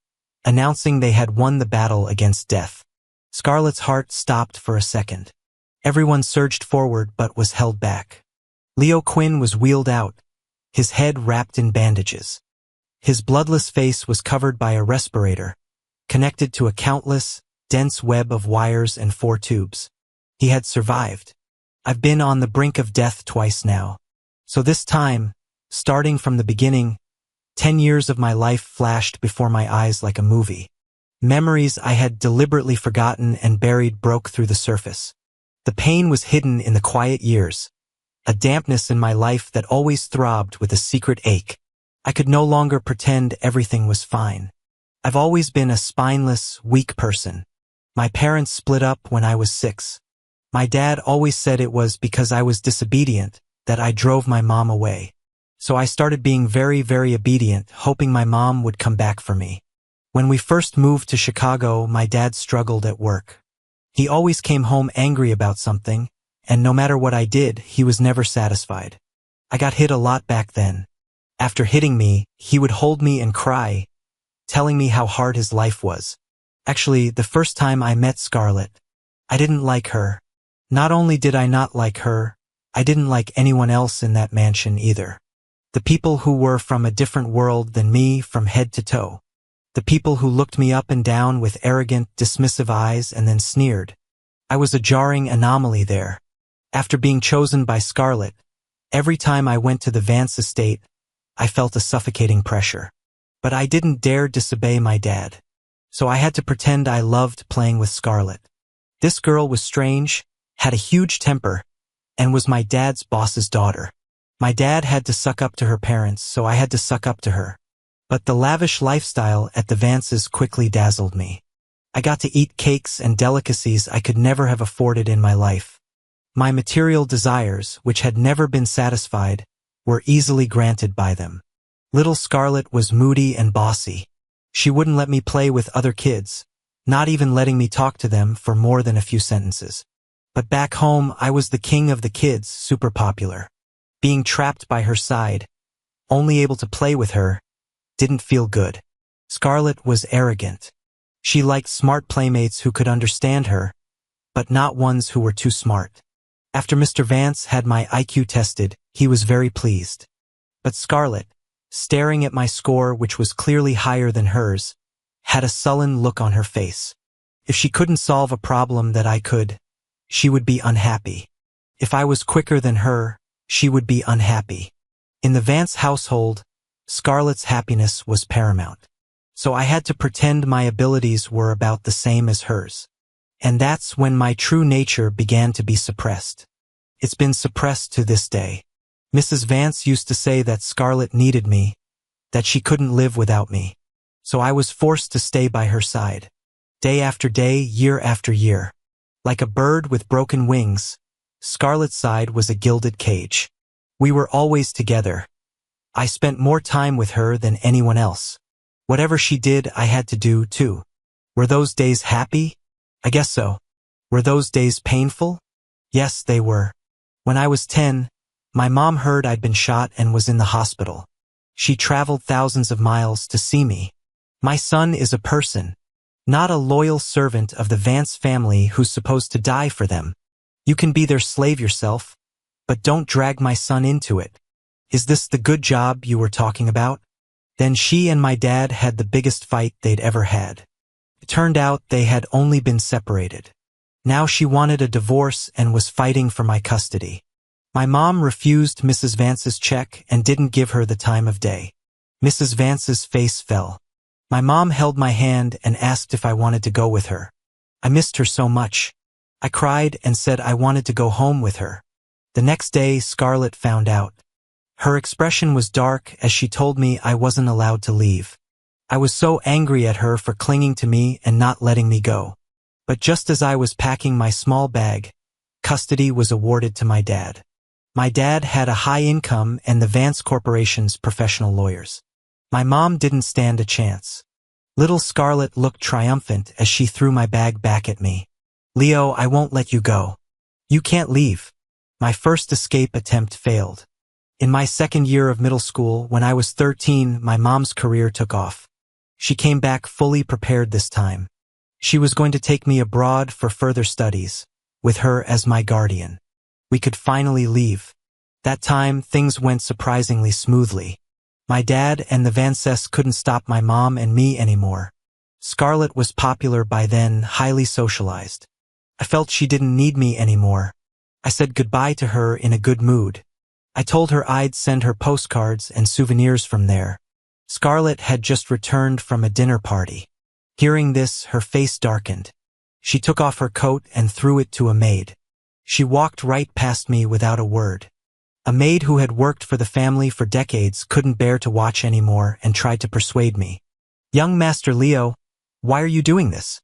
announcing they had won the battle against death. Scarlett's heart stopped for a second. Everyone surged forward but was held back. Leo Quinn was wheeled out, his head wrapped in bandages. His bloodless face was covered by a respirator, connected to a countless, dense web of wires and 4 tubes. He had survived. I've been on the brink of death twice now. So this time, starting from the beginning, 10 years of my life flashed before my eyes like a movie. Memories I had deliberately forgotten and buried broke through the surface. The pain was hidden in the quiet years, a dampness in my life that always throbbed with a secret ache. I could no longer pretend everything was fine. I've always been a spineless, weak person. My parents split up when I was 6. My dad always said it was because I was disobedient that I drove my mom away. So I started being very, very obedient, hoping my mom would come back for me. When we first moved to Chicago, my dad struggled at work. He always came home angry about something, and no matter what I did, he was never satisfied. I got hit a lot back then. After hitting me, he would hold me and cry, telling me how hard his life was. Actually, the first time I met Scarlett, I didn't like her. Not only did I not like her, I didn't like anyone else in that mansion either. The people who were from a different world than me from head to toe. The people who looked me up and down with arrogant, dismissive eyes and then sneered. I was a jarring anomaly there. After being chosen by Scarlett, every time I went to the Vance estate, I felt a suffocating pressure. But I didn't dare disobey my dad. So I had to pretend I loved playing with Scarlett. This girl was strange, had a huge temper, and was my dad's boss's daughter. My dad had to suck up to her parents, so I had to suck up to her. But the lavish lifestyle at the Vances quickly dazzled me. I got to eat cakes and delicacies I could never have afforded in my life. My material desires, which had never been satisfied, were easily granted by them. Little Scarlett was moody and bossy. She wouldn't let me play with other kids, not even letting me talk to them for more than a few sentences. But back home, I was the king of the kids, super popular. Being trapped by her side, only able to play with her, didn't feel good. Scarlett was arrogant. She liked smart playmates who could understand her, but not ones who were too smart. After Mr. Vance had my IQ tested, he was very pleased. But Scarlett, staring at my score, which was clearly higher than hers, had a sullen look on her face. If she couldn't solve a problem that I could, she would be unhappy. If I was quicker than her, she would be unhappy. In the Vance household, Scarlett's happiness was paramount. So I had to pretend my abilities were about the same as hers. And that's when my true nature began to be suppressed. It's been suppressed to this day. Mrs. Vance used to say that Scarlett needed me, that she couldn't live without me. So I was forced to stay by her side. Day after day, year after year. Like a bird with broken wings, Scarlett's side was a gilded cage. We were always together. I spent more time with her than anyone else. Whatever she did, I had to do too. Were those days happy? I guess so. Were those days painful? Yes, they were. When I was 10, my mom heard I'd been shot and was in the hospital. She traveled thousands of miles to see me. My son is a person, not a loyal servant of the Vance family who's supposed to die for them. You can be their slave yourself, but don't drag my son into it. Is this the good job you were talking about? Then she and my dad had the biggest fight they'd ever had. It turned out they had only been separated. Now she wanted a divorce and was fighting for my custody. My mom refused Mrs. Vance's check and didn't give her the time of day. Mrs. Vance's face fell. My mom held my hand and asked if I wanted to go with her. I missed her so much. I cried and said I wanted to go home with her. The next day, Scarlett found out. Her expression was dark as she told me I wasn't allowed to leave. I was so angry at her for clinging to me and not letting me go. But just as I was packing my small bag, custody was awarded to my dad. My dad had a high income and the Vance Corporation's professional lawyers. My mom didn't stand a chance. Little Scarlett looked triumphant as she threw my bag back at me. Leo, I won't let you go. You can't leave. My first escape attempt failed. In my second year of middle school, when I was 13, my mom's career took off. She came back fully prepared this time. She was going to take me abroad for further studies, with her as my guardian. We could finally leave. That time, things went surprisingly smoothly. My dad and the Vances couldn't stop my mom and me anymore. Scarlett was popular by then, highly socialized. I felt she didn't need me anymore. I said goodbye to her in a good mood. I told her I'd send her postcards and souvenirs from there. Scarlett had just returned from a dinner party. Hearing this, her face darkened. She took off her coat and threw it to a maid. She walked right past me without a word. A maid who had worked for the family for decades couldn't bear to watch anymore and tried to persuade me. Young Master Leo, why are you doing this?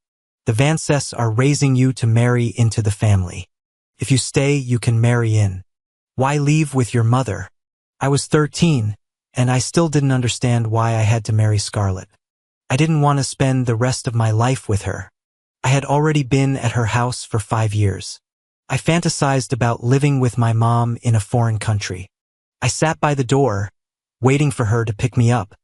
The Vances are raising you to marry into the family. If you stay, you can marry in. Why leave with your mother? I was 13, and I still didn't understand why I had to marry Scarlett. I didn't want to spend the rest of my life with her. I had already been at her house for 5 years. I fantasized about living with my mom in a foreign country. I sat by the door, waiting for her to pick me up.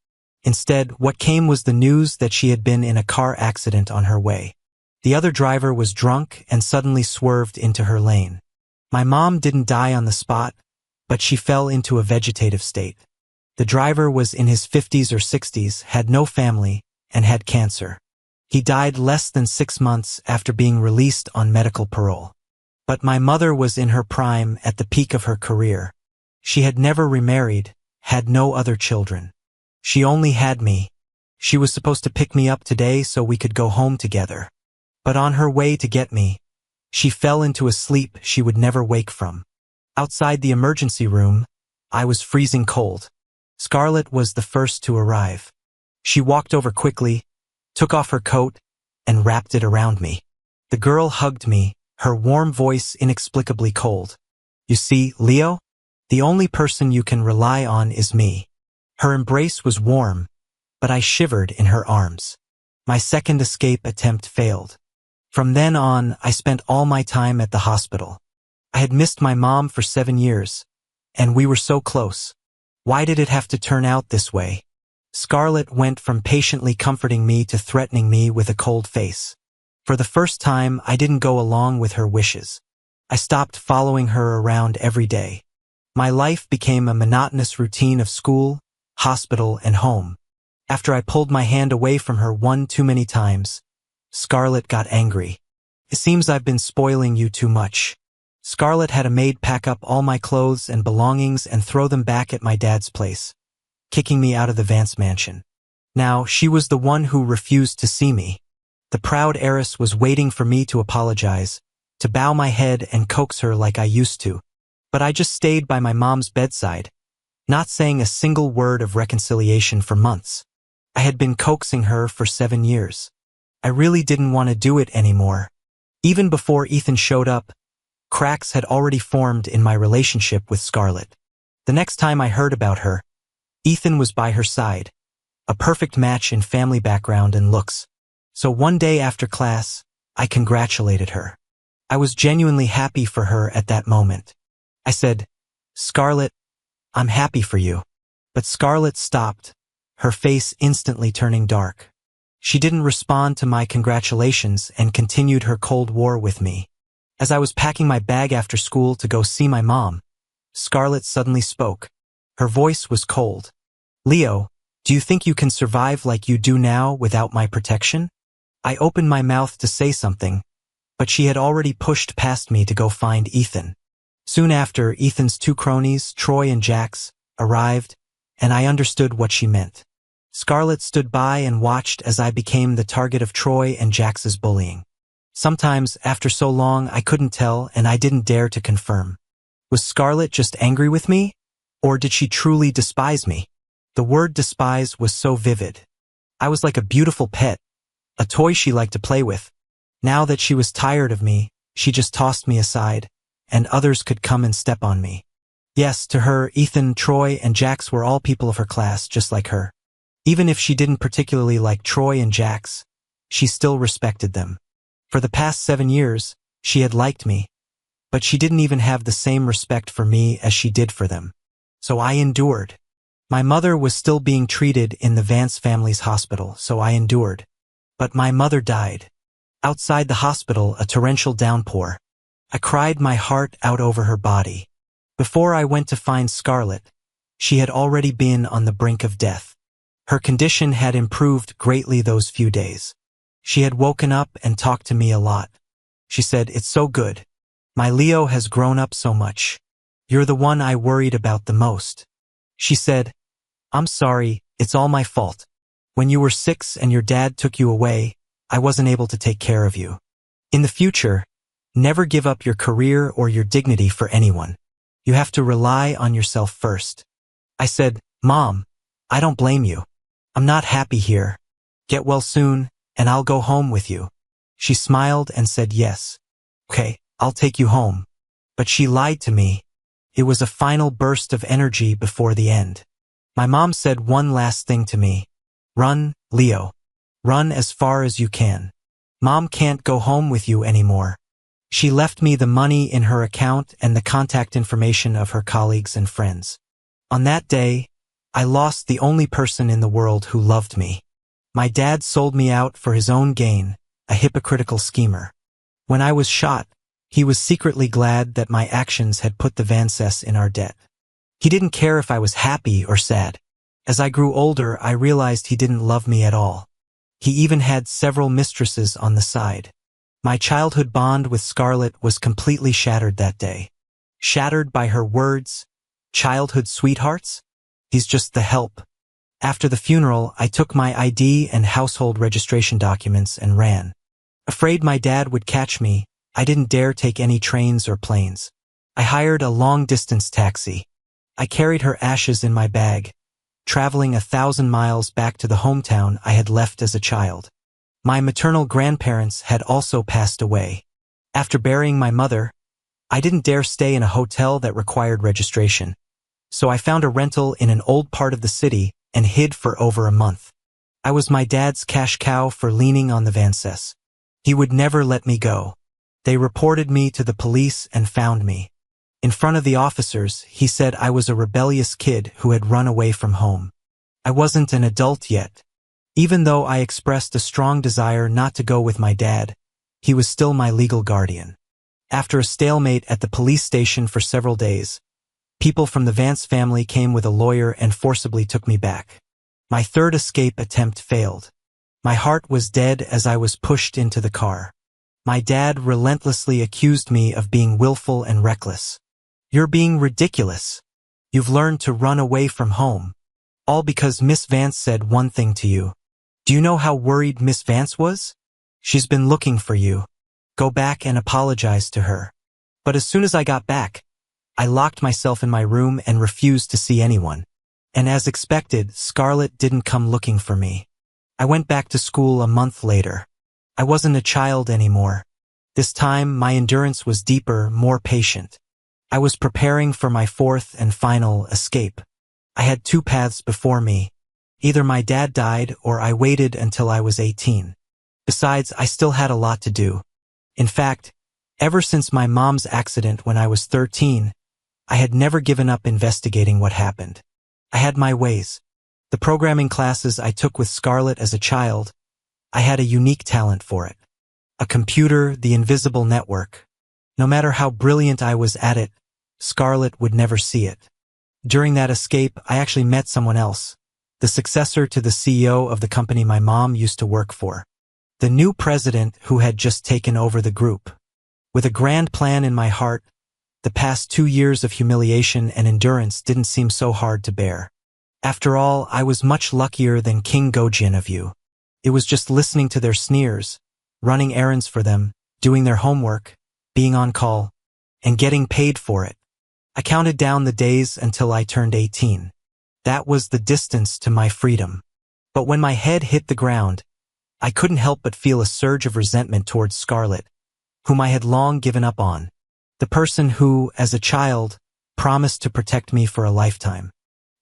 Instead, what came was the news that she had been in a car accident on her way. The other driver was drunk and suddenly swerved into her lane. My mom didn't die on the spot, but she fell into a vegetative state. The driver was in his 50s or 60s, had no family, and had cancer. He died less than 6 months after being released on medical parole. But my mother was in her prime at the peak of her career. She had never remarried, had no other children. She only had me. She was supposed to pick me up today so we could go home together. But on her way to get me, she fell into a sleep she would never wake from. Outside the emergency room, I was freezing cold. Scarlett was the first to arrive. She walked over quickly, took off her coat, and wrapped it around me. The girl hugged me, her warm voice inexplicably cold. You see, Leo? The only person you can rely on is me. Her embrace was warm, but I shivered in her arms. My second escape attempt failed. From then on, I spent all my time at the hospital. I had missed my mom for 7 years, and we were so close. Why did it have to turn out this way? Scarlett went from patiently comforting me to threatening me with a cold face. For the first time, I didn't go along with her wishes. I stopped following her around every day. My life became a monotonous routine of school, hospital, and home. After I pulled my hand away from her one too many times, Scarlett got angry. It seems I've been spoiling you too much. Scarlett had a maid pack up all my clothes and belongings and throw them back at my dad's place, kicking me out of the Vance mansion. Now, she was the one who refused to see me. The proud heiress was waiting for me to apologize, to bow my head and coax her like I used to. But I just stayed by my mom's bedside, not saying a single word of reconciliation for months. I had been coaxing her for 7 years. I really didn't want to do it anymore. Even before Ethan showed up, cracks had already formed in my relationship with Scarlett. The next time I heard about her, Ethan was by her side, a perfect match in family background and looks. So one day after class, I congratulated her. I was genuinely happy for her at that moment. I said, "Scarlett, I'm happy for you." But Scarlett stopped, her face instantly turning dark. She didn't respond to my congratulations and continued her cold war with me. As I was packing my bag after school to go see my mom, Scarlett suddenly spoke. Her voice was cold. "Leo, do you think you can survive like you do now without my protection?" I opened my mouth to say something, but she had already pushed past me to go find Ethan. Soon after, Ethan's 2 cronies, Troy and Jax, arrived, and I understood what she meant. Scarlett stood by and watched as I became the target of Troy and Jax's bullying. Sometimes, after so long, I couldn't tell and I didn't dare to confirm. Was Scarlett just angry with me? Or did she truly despise me? The word despise was so vivid. I was like a beautiful pet, a toy she liked to play with. Now that she was tired of me, she just tossed me aside, and others could come and step on me. Yes, to her, Ethan, Troy, and Jax were all people of her class, just like her. Even if she didn't particularly like Troy and Jax, she still respected them. For the past 7 years, she had liked me, but she didn't even have the same respect for me as she did for them. So I endured. My mother was still being treated in the Vance family's hospital, so I endured. But my mother died. Outside the hospital, a torrential downpour. I cried my heart out over her body. Before I went to find Scarlett, she had already been on the brink of death. Her condition had improved greatly those few days. She had woken up and talked to me a lot. She said, "It's so good. My Leo has grown up so much. You're the one I worried about the most." She said, "I'm sorry, it's all my fault. When you were 6 and your dad took you away, I wasn't able to take care of you. In the future, never give up your career or your dignity for anyone. You have to rely on yourself first." I said, "Mom, I don't blame you. I'm not happy here. Get well soon, and I'll go home with you." She smiled and said yes. "Okay, I'll take you home." But she lied to me. It was a final burst of energy before the end. My mom said one last thing to me. "Run, Leo. Run as far as you can. Mom can't go home with you anymore." She left me the money in her account and the contact information of her colleagues and friends. On that day, I lost the only person in the world who loved me. My dad sold me out for his own gain, a hypocritical schemer. When I was shot, he was secretly glad that my actions had put the Vances in our debt. He didn't care if I was happy or sad. As I grew older, I realized he didn't love me at all. He even had several mistresses on the side. My childhood bond with Scarlett was completely shattered that day. Shattered by her words, "Childhood sweethearts? He's just the help." After the funeral, I took my ID and household registration documents and ran. Afraid my dad would catch me, I didn't dare take any trains or planes. I hired a long-distance taxi. I carried her ashes in my bag, traveling 1,000 miles back to the hometown I had left as a child. My maternal grandparents had also passed away. After burying my mother, I didn't dare stay in a hotel that required registration, so I found a rental in an old part of the city and hid for over a month. I was my dad's cash cow for leaning on the Vances. He would never let me go. They reported me to the police and found me. In front of the officers, he said I was a rebellious kid who had run away from home. I wasn't an adult yet. Even though I expressed a strong desire not to go with my dad, he was still my legal guardian. After a stalemate at the police station for several days, people from the Vance family came with a lawyer and forcibly took me back. My third escape attempt failed. My heart was dead as I was pushed into the car. My dad relentlessly accused me of being willful and reckless. "You're being ridiculous. You've learned to run away from home. All because Miss Vance said one thing to you. Do you know how worried Miss Vance was? She's been looking for you. Go back and apologize to her." But as soon as I got back, I locked myself in my room and refused to see anyone. And as expected, Scarlett didn't come looking for me. I went back to school a month later. I wasn't a child anymore. This time, my endurance was deeper, more patient. I was preparing for my fourth and final escape. I had two paths before me. Either my dad died or I waited until I was 18. Besides, I still had a lot to do. In fact, ever since my mom's accident when I was 13, I had never given up investigating what happened. I had my ways. The programming classes I took with Scarlett as a child, I had a unique talent for it. A computer, the invisible network. No matter how brilliant I was at it, Scarlett would never see it. During that escape, I actually met someone else, the successor to the CEO of the company my mom used to work for. The new president who had just taken over the group. With a grand plan in my heart, the past 2 years of humiliation and endurance didn't seem so hard to bear. After all, I was much luckier than King Gojin of you. It was just listening to their sneers, running errands for them, doing their homework, being on call, and getting paid for it. I counted down the days until I turned 18. That was the distance to my freedom. But when my head hit the ground, I couldn't help but feel a surge of resentment towards Scarlett, whom I had long given up on. The person who, as a child, promised to protect me for a lifetime,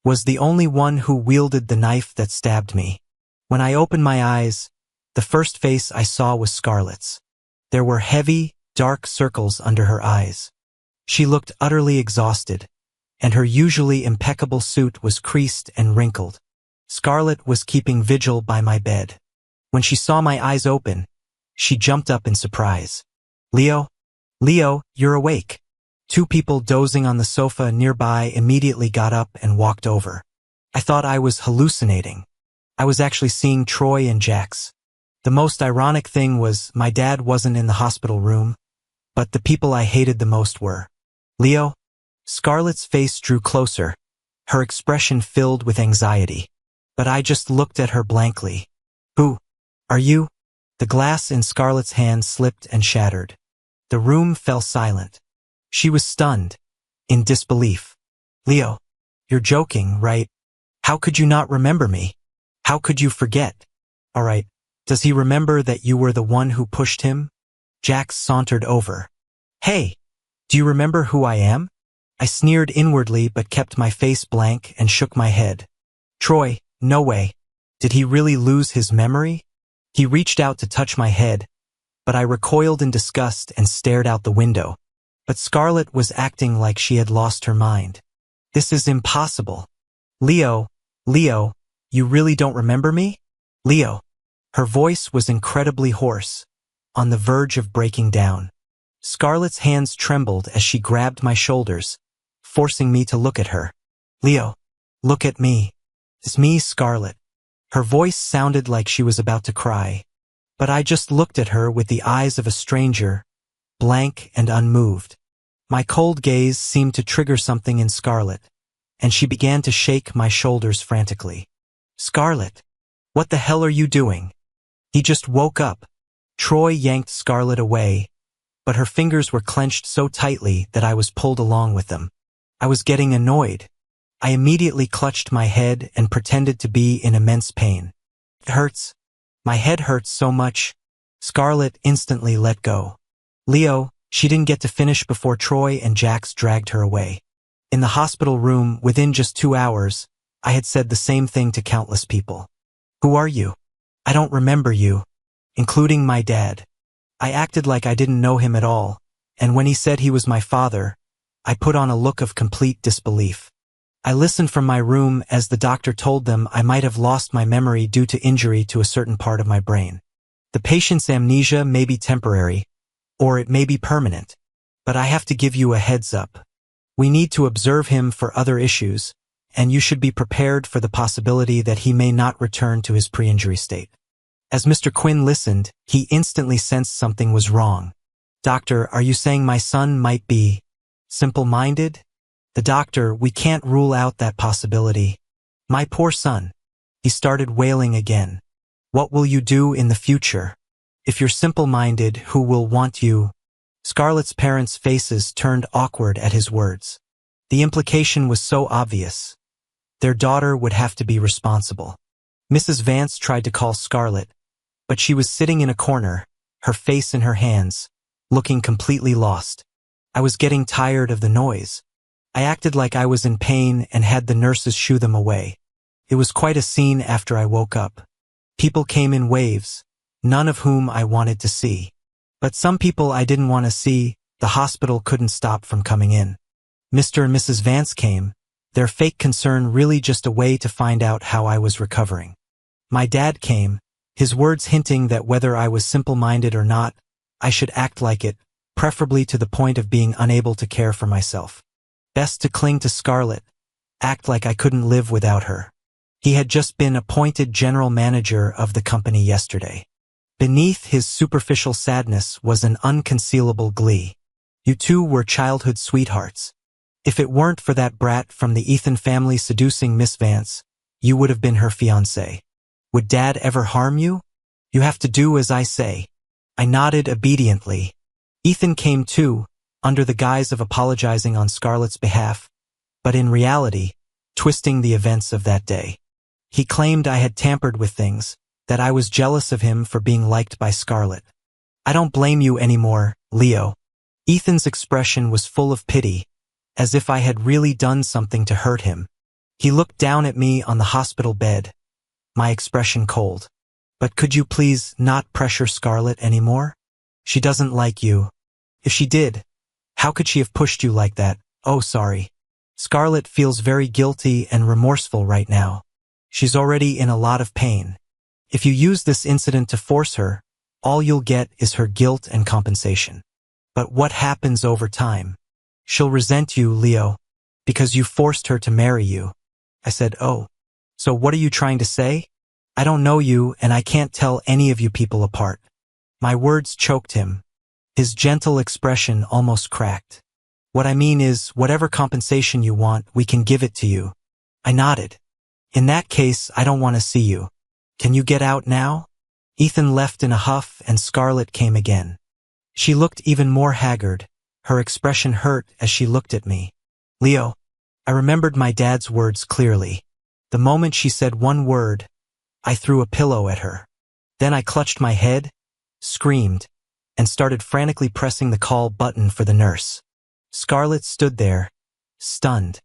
was the only one who wielded the knife that stabbed me. When I opened my eyes, the first face I saw was Scarlett's. There were heavy, dark circles under her eyes. She looked utterly exhausted, and her usually impeccable suit was creased and wrinkled. Scarlett was keeping vigil by my bed. When she saw my eyes open, she jumped up in surprise. "Leo? Leo, you're awake." Two people dozing on the sofa nearby immediately got up and walked over. I thought I was hallucinating. I was actually seeing Troy and Jax. The most ironic thing was my dad wasn't in the hospital room, but the people I hated the most were. "Leo?" Scarlett's face drew closer, her expression filled with anxiety. But I just looked at her blankly. "Who are you?" The glass in Scarlett's hand slipped and shattered. The room fell silent. She was stunned, in disbelief. "Leo, you're joking, right? How could you not remember me? How could you forget? All right, does he remember that you were the one who pushed him?" Jax sauntered over. "Hey, do you remember who I am?" I sneered inwardly but kept my face blank and shook my head. "Troy, no way. Did he really lose his memory?" He reached out to touch my head, but I recoiled in disgust and stared out the window. But Scarlett was acting like she had lost her mind. "This is impossible. Leo, you really don't remember me? Leo." Her voice was incredibly hoarse, on the verge of breaking down. Scarlett's hands trembled as she grabbed my shoulders, forcing me to look at her. "Leo, look at me. It's me, Scarlett." Her voice sounded like she was about to cry, but I just looked at her with the eyes of a stranger, blank and unmoved. My cold gaze seemed to trigger something in Scarlett, and she began to shake my shoulders frantically. "Scarlett, what the hell are you doing?" He just woke up. Troy yanked Scarlett away, but her fingers were clenched so tightly that I was pulled along with them. I was getting annoyed. I immediately clutched my head and pretended to be in immense pain. "It hurts. My head hurts so much." Scarlett instantly let go. "Leo," she didn't get to finish before Troy and Jax dragged her away. In the hospital room, within just 2 hours, I had said the same thing to countless people. "Who are you? I don't remember you," including my dad. I acted like I didn't know him at all, and when he said he was my father, I put on a look of complete disbelief. I listened from my room as the doctor told them I might have lost my memory due to injury to a certain part of my brain. The patient's amnesia may be temporary, or it may be permanent. But I have to give you a heads up. We need to observe him for other issues, and you should be prepared for the possibility that he may not return to his pre-injury state. As Mr. Quinn listened, he instantly sensed something was wrong. Doctor, are you saying my son might be simple-minded? The doctor, we can't rule out that possibility. My poor son. He started wailing again. What will you do in the future? If you're simple-minded, who will want you? Scarlett's parents' faces turned awkward at his words. The implication was so obvious. Their daughter would have to be responsible. Mrs. Vance tried to call Scarlett, but she was sitting in a corner, her face in her hands, looking completely lost. I was getting tired of the noise. I acted like I was in pain and had the nurses shoo them away. It was quite a scene after I woke up. People came in waves, none of whom I wanted to see. But some people I didn't want to see, the hospital couldn't stop from coming in. Mr. and Mrs. Vance came, their fake concern really just a way to find out how I was recovering. My dad came, his words hinting that whether I was simple-minded or not, I should act like it, preferably to the point of being unable to care for myself. Best to cling to Scarlett, act like I couldn't live without her. He had just been appointed general manager of the company yesterday. Beneath his superficial sadness was an unconcealable glee. You two were childhood sweethearts. If it weren't for that brat from the Ethan family seducing Miss Vance, you would have been her fiancé. Would Dad ever harm you? You have to do as I say. I nodded obediently. Ethan came too, under the guise of apologizing on Scarlett's behalf, but in reality, twisting the events of that day. He claimed I had tampered with things, that I was jealous of him for being liked by Scarlett. I don't blame you anymore, Leo. Ethan's expression was full of pity, as if I had really done something to hurt him. He looked down at me on the hospital bed, my expression cold. But could you please not pressure Scarlett anymore? She doesn't like you. If she did, how could she have pushed you like that? Oh, sorry. Scarlett feels very guilty and remorseful right now. She's already in a lot of pain. If you use this incident to force her, all you'll get is her guilt and compensation. But what happens over time? She'll resent you, Leo, because you forced her to marry you. I said, oh. So what are you trying to say? I don't know you and I can't tell any of you people apart. My words choked him. His gentle expression almost cracked. What I mean is, whatever compensation you want, we can give it to you. I nodded. In that case, I don't want to see you. Can you get out now? Ethan left in a huff and Scarlett came again. She looked even more haggard. Her expression hurt as she looked at me. Leo. I remembered my dad's words clearly. The moment she said one word, I threw a pillow at her. Then I clutched my head, screamed, and started frantically pressing the call button for the nurse. Scarlett stood there, stunned,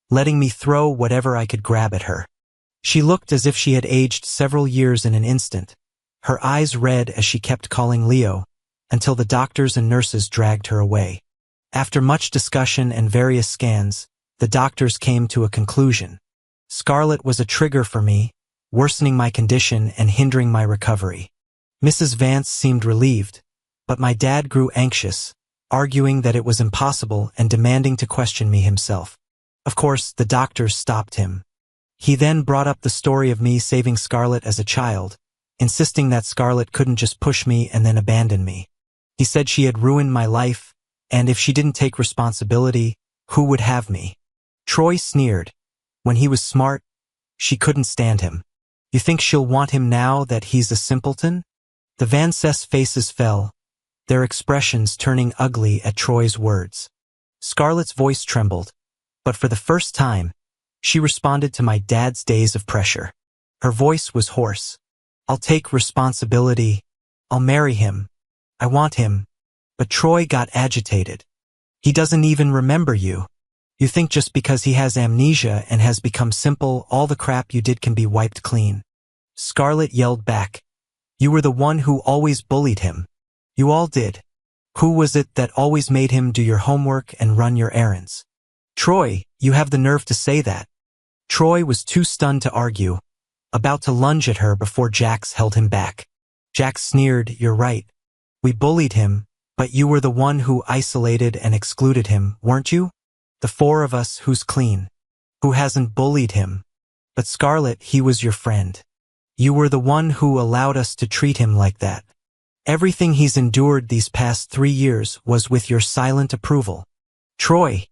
letting me throw whatever I could grab at her. She looked as if she had aged several years in an instant, her eyes red as she kept calling Leo, until the doctors and nurses dragged her away. After much discussion and various scans, the doctors came to a conclusion. Scarlett was a trigger for me, worsening my condition and hindering my recovery. Mrs. Vance seemed relieved, but my dad grew anxious, arguing that it was impossible and demanding to question me himself. Of course, the doctors stopped him. He then brought up the story of me saving Scarlett as a child, insisting that Scarlett couldn't just push me and then abandon me. He said she had ruined my life, and if she didn't take responsibility, who would have me? Troy sneered. When he was smart, she couldn't stand him. You think she'll want him now that he's a simpleton? The Vances faces fell, their expressions turning ugly at Troy's words. Scarlett's voice trembled, but for the first time, she responded to my dad's days of pressure. Her voice was hoarse. I'll take responsibility. I'll marry him. I want him. But Troy got agitated. He doesn't even remember you. You think just because he has amnesia and has become simple, all the crap you did can be wiped clean. Scarlett yelled back. You were the one who always bullied him. You all did. Who was it that always made him do your homework and run your errands? Troy, you have the nerve to say that. Troy was too stunned to argue, about to lunge at her before Jax held him back. Jax sneered, "You're right. We bullied him, but you were the one who isolated and excluded him, weren't you? The four of us who's clean. Who hasn't bullied him? But Scarlett, he was your friend. You were the one who allowed us to treat him like that. Everything he's endured these past 3 years was with your silent approval." Troy.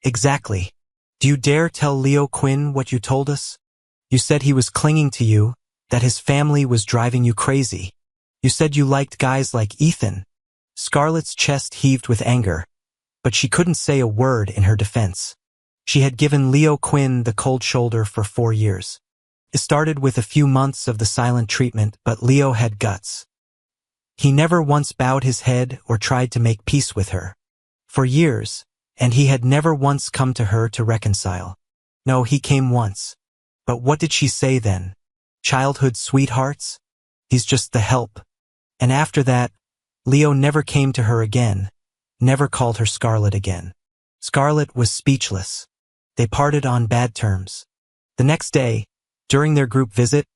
Exactly. Do you dare tell Leo Quinn what you told us? You said he was clinging to you, that his family was driving you crazy. You said you liked guys like Ethan. Scarlett's chest heaved with anger, but she couldn't say a word in her defense. She had given Leo Quinn the cold shoulder for 4 years. It started with a few months of the silent treatment, but Leo had guts. He never once bowed his head or tried to make peace with her. For years, and he had never once come to her to reconcile. No, he came once. But what did she say then? Childhood sweethearts? He's just the help. And after that, Leo never came to her again, never called her Scarlett again. Scarlett was speechless. They parted on bad terms. The next day, during their group visit,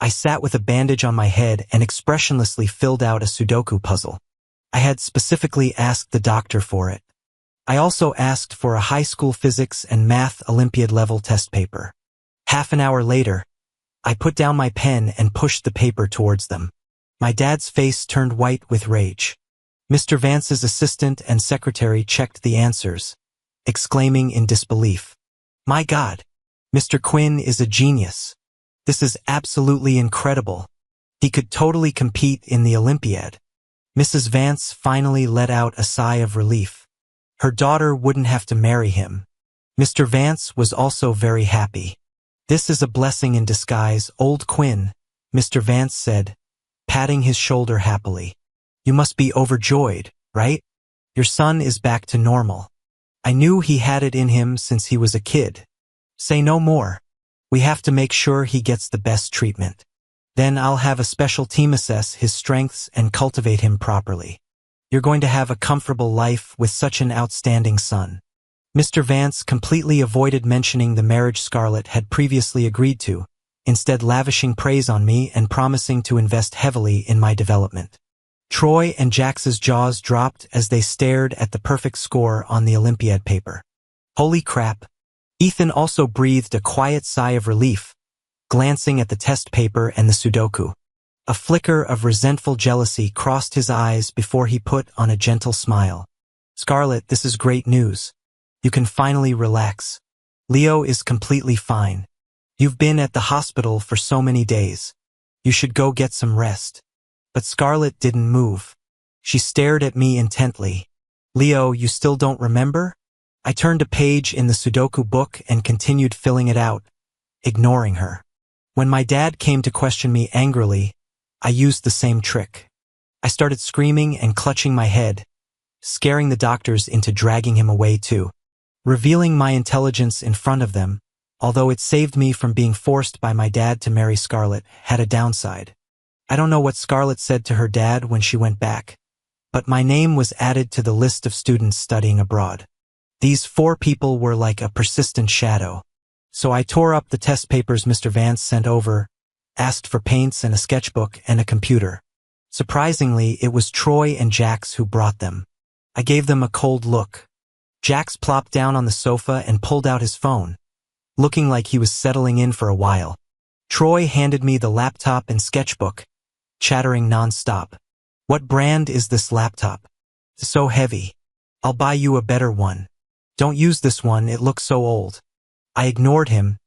I sat with a bandage on my head and expressionlessly filled out a Sudoku puzzle. I had specifically asked the doctor for it. I also asked for a high school physics and math Olympiad level test paper. Half an hour later, I put down my pen and pushed the paper towards them. My dad's face turned white with rage. Mr. Vance's assistant and secretary checked the answers, exclaiming in disbelief, "My God, Mr. Quinn is a genius. This is absolutely incredible. He could totally compete in the Olympiad." Mrs. Vance finally let out a sigh of relief. Her daughter wouldn't have to marry him. Mr. Vance was also very happy. "This is a blessing in disguise, old Quinn," Mr. Vance said, patting his shoulder happily. "You must be overjoyed, right? Your son is back to normal. I knew he had it in him since he was a kid. Say no more. We have to make sure he gets the best treatment. Then I'll have a special team assess his strengths and cultivate him properly. You're going to have a comfortable life with such an outstanding son." Mr. Vance completely avoided mentioning the marriage Scarlett had previously agreed to, instead lavishing praise on me and promising to invest heavily in my development. Troy and Jax's jaws dropped as they stared at the perfect score on the Olympiad paper. Holy crap! Ethan also breathed a quiet sigh of relief, glancing at the test paper and the Sudoku. A flicker of resentful jealousy crossed his eyes before he put on a gentle smile. "Scarlett, this is great news. You can finally relax. Leo is completely fine. You've been at the hospital for so many days. You should go get some rest." But Scarlett didn't move. She stared at me intently. "Leo, you still don't remember?" I turned a page in the Sudoku book and continued filling it out, ignoring her. When my dad came to question me angrily, I used the same trick. I started screaming and clutching my head, scaring the doctors into dragging him away too. Revealing my intelligence in front of them, although it saved me from being forced by my dad to marry Scarlett, had a downside. I don't know what Scarlett said to her dad when she went back, but my name was added to the list of students studying abroad. These 4 people were like a persistent shadow. So I tore up the test papers Mr. Vance sent over, asked for paints and a sketchbook and a computer. Surprisingly, it was Troy and Jax who brought them. I gave them a cold look. Jax plopped down on the sofa and pulled out his phone, looking like he was settling in for a while. Troy handed me the laptop and sketchbook, chattering nonstop. "What brand is this laptop? It's so heavy. I'll buy you a better one. Don't use this one, it looks so old." I ignored him,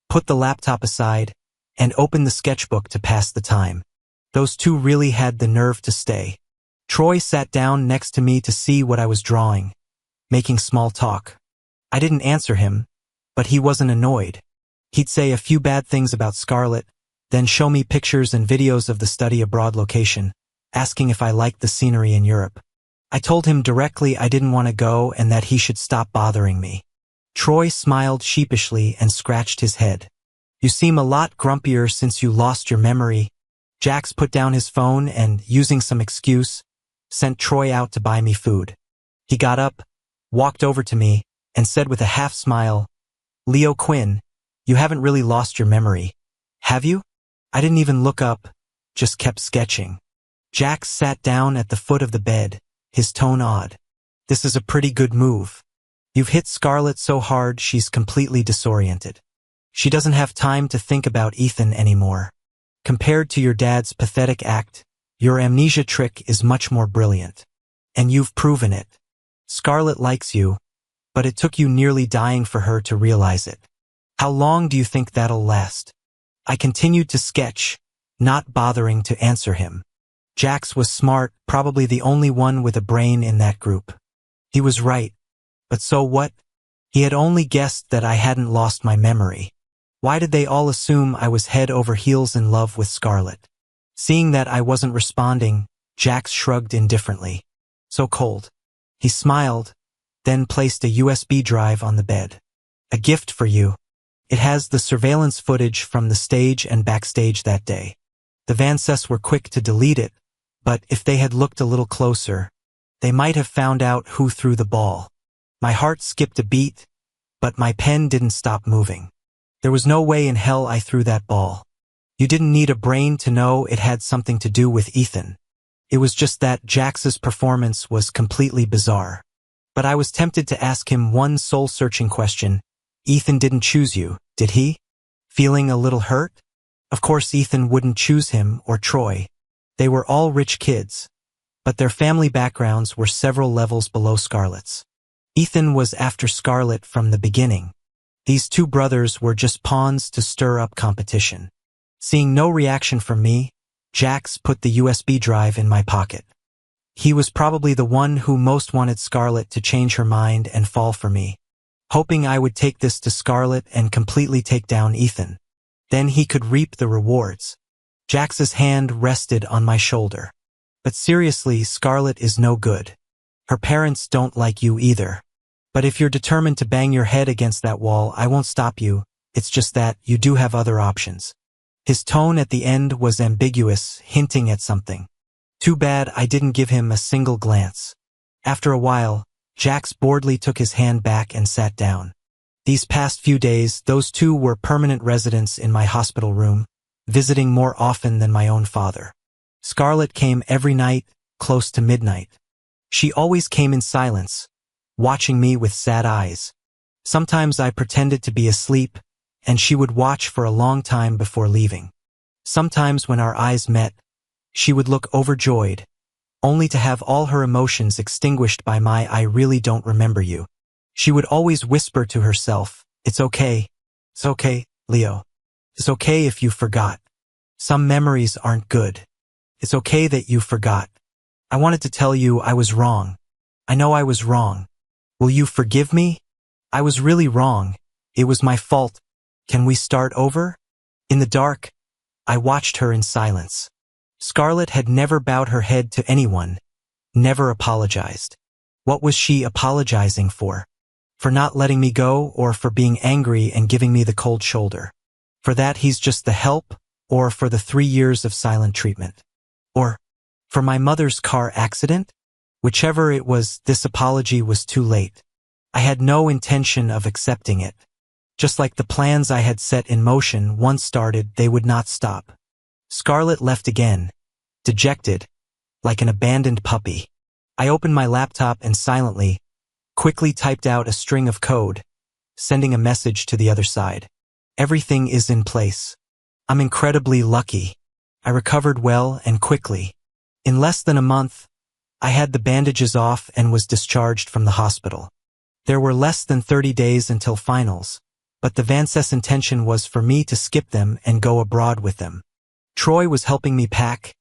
put the laptop aside, and opened the sketchbook to pass the time. Those two really had the nerve to stay. Troy sat down next to me to see what I was drawing, making small talk. I didn't answer him, but he wasn't annoyed. He'd say a few bad things about Scarlett, then show me pictures and videos of the study abroad location, asking if I liked the scenery in Europe. I told him directly I didn't want to go and that he should stop bothering me. Troy smiled sheepishly and scratched his head. "You seem a lot grumpier since you lost your memory." Jax put down his phone and, using some excuse, sent Troy out to buy me food. He got up, walked over to me, and said with a half-smile, "Leo Quinn, you haven't really lost your memory, have you?" I didn't even look up, just kept sketching. Jax sat down at the foot of the bed, his tone odd. "This is a pretty good move. You've hit Scarlett so hard she's completely disoriented. She doesn't have time to think about Ethan anymore. Compared to your dad's pathetic act, your amnesia trick is much more brilliant. And you've proven it. Scarlett likes you, but it took you nearly dying for her to realize it. How long do you think that'll last?" I continued to sketch, not bothering to answer him. Jax was smart, probably the only one with a brain in that group. He was right. But so what? He had only guessed that I hadn't lost my memory. Why did they all assume I was head over heels in love with Scarlett? Seeing that I wasn't responding, Jax shrugged indifferently. "So cold." He smiled, then placed a USB drive on the bed. "A gift for you. It has the surveillance footage from the stage and backstage that day. The Vances were quick to delete it, but if they had looked a little closer, they might have found out who threw the ball." My heart skipped a beat, but my pen didn't stop moving. There was no way in hell I threw that ball. You didn't need a brain to know it had something to do with Ethan. It was just that Jax's performance was completely bizarre. But I was tempted to ask him one soul-searching question. "Ethan didn't choose you, did he?" Feeling a little hurt? Of course Ethan wouldn't choose him or Troy. They were all rich kids, but their family backgrounds were several levels below Scarlett's. Ethan was after Scarlett from the beginning. These two brothers were just pawns to stir up competition. Seeing no reaction from me, Jax put the USB drive in my pocket. He was probably the one who most wanted Scarlett to change her mind and fall for me, hoping I would take this to Scarlett and completely take down Ethan. Then he could reap the rewards. Jax's hand rested on my shoulder. "But seriously, Scarlett is no good. Her parents don't like you either. But if you're determined to bang your head against that wall, I won't stop you. It's just that you do have other options." His tone at the end was ambiguous, hinting at something. Too bad I didn't give him a single glance. After a while, Jax boredly took his hand back and sat down. These past few days, those two were permanent residents in my hospital room, visiting more often than my own father. Scarlett came every night, close to midnight. She always came in silence, watching me with sad eyes. Sometimes I pretended to be asleep, and she would watch for a long time before leaving. Sometimes when our eyes met, she would look overjoyed, only to have all her emotions extinguished by my "I really don't remember you." She would always whisper to herself, "It's okay. It's okay, Leo. It's okay if you forgot. Some memories aren't good. It's okay that you forgot. I wanted to tell you I was wrong. I know I was wrong. Will you forgive me? I was really wrong. It was my fault. Can we start over?" In the dark, I watched her in silence. Scarlett had never bowed her head to anyone, never apologized. What was she apologizing for? For not letting me go, or for being angry and giving me the cold shoulder? For that he's just the help, or for the 3 years of silent treatment? Or for my mother's car accident? Whichever it was, this apology was too late. I had no intention of accepting it. Just like the plans I had set in motion once started, they would not stop. Scarlett left again, dejected, like an abandoned puppy. I opened my laptop and silently, quickly typed out a string of code, sending a message to the other side. "Everything is in place. I'm incredibly lucky. I recovered well and quickly. In less than a month, I had the bandages off and was discharged from the hospital. There were less than 30 days until finals, but the Vances intention was for me to skip them and go abroad with them. Troy was helping me pack,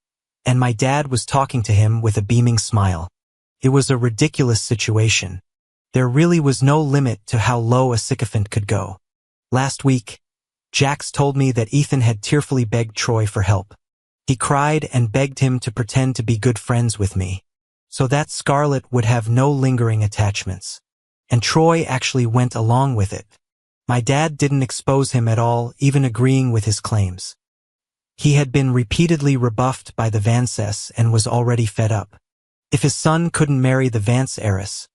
and my dad was talking to him with a beaming smile. It was a ridiculous situation. There really was no limit to how low a sycophant could go. Last week, Jax told me that Ethan had tearfully begged Troy for help. He cried and begged him to pretend to be good friends with me, so that Scarlett would have no lingering attachments. And Troy actually went along with it. My dad didn't expose him at all, even agreeing with his claims. He had been repeatedly rebuffed by the Vances and was already fed up. If his son couldn't marry the Vance heiress,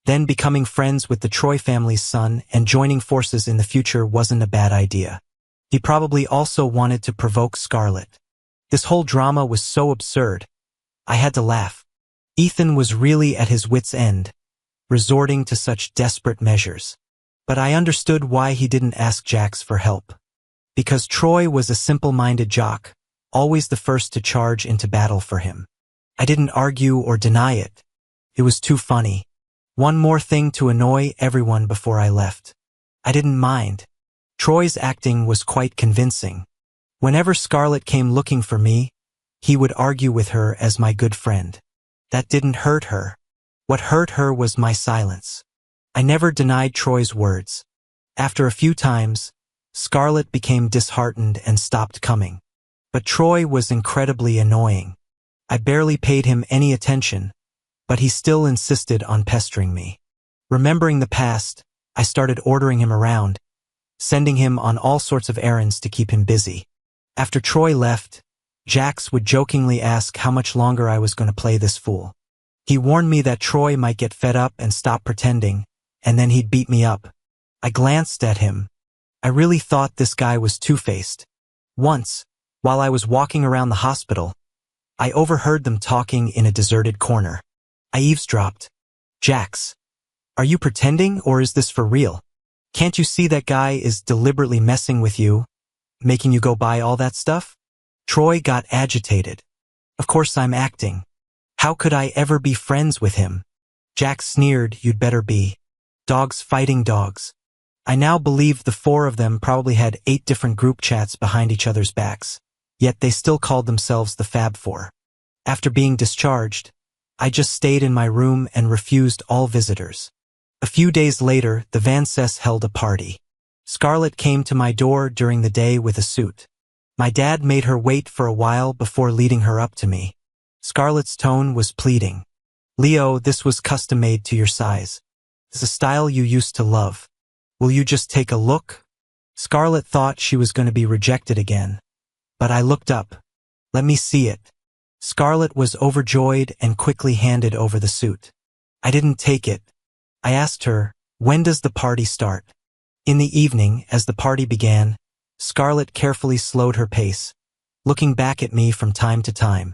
then becoming friends with the Troy family's son and joining forces in the future wasn't a bad idea. He probably also wanted to provoke Scarlett. This whole drama was so absurd. I had to laugh. Ethan was really at his wit's end, resorting to such desperate measures. But I understood why he didn't ask Jax for help. Because Troy was a simple-minded jock, always the first to charge into battle for him. I didn't argue or deny it. It was too funny. One more thing to annoy everyone before I left. I didn't mind. Troy's acting was quite convincing. Whenever Scarlett came looking for me, he would argue with her as my good friend. That didn't hurt her. What hurt her was my silence. I never denied Troy's words. After a few times, Scarlett became disheartened and stopped coming. But Troy was incredibly annoying. I barely paid him any attention, but he still insisted on pestering me. Remembering the past, I started ordering him around, sending him on all sorts of errands to keep him busy. After Troy left, Jax would jokingly ask how much longer I was going to play this fool. He warned me that Troy might get fed up and stop pretending, and then he'd beat me up. I glanced at him. I really thought this guy was two-faced. Once, while I was walking around the hospital, I overheard them talking in a deserted corner. I eavesdropped. Jax, are you pretending or is this for real? Can't you see that guy is deliberately messing with you, making you go buy all that stuff? Troy got agitated. Of course I'm acting. How could I ever be friends with him? Jax sneered, you'd better be. Dogs fighting dogs. I now believed the four of them probably had 8 different group chats behind each other's backs, yet they still called themselves the Fab Four. After being discharged, I just stayed in my room and refused all visitors. A few days later, the Vances held a party. Scarlett came to my door during the day with a suit. My dad made her wait for a while before leading her up to me. Scarlett's tone was pleading. Leo, this was custom-made to your size. It's a style you used to love. Will you just take a look? Scarlett thought she was going to be rejected again. But I looked up. Let me see it. Scarlett was overjoyed and quickly handed over the suit. I didn't take it. I asked her, when does the party start? In the evening, as the party began, Scarlett carefully slowed her pace, looking back at me from time to time.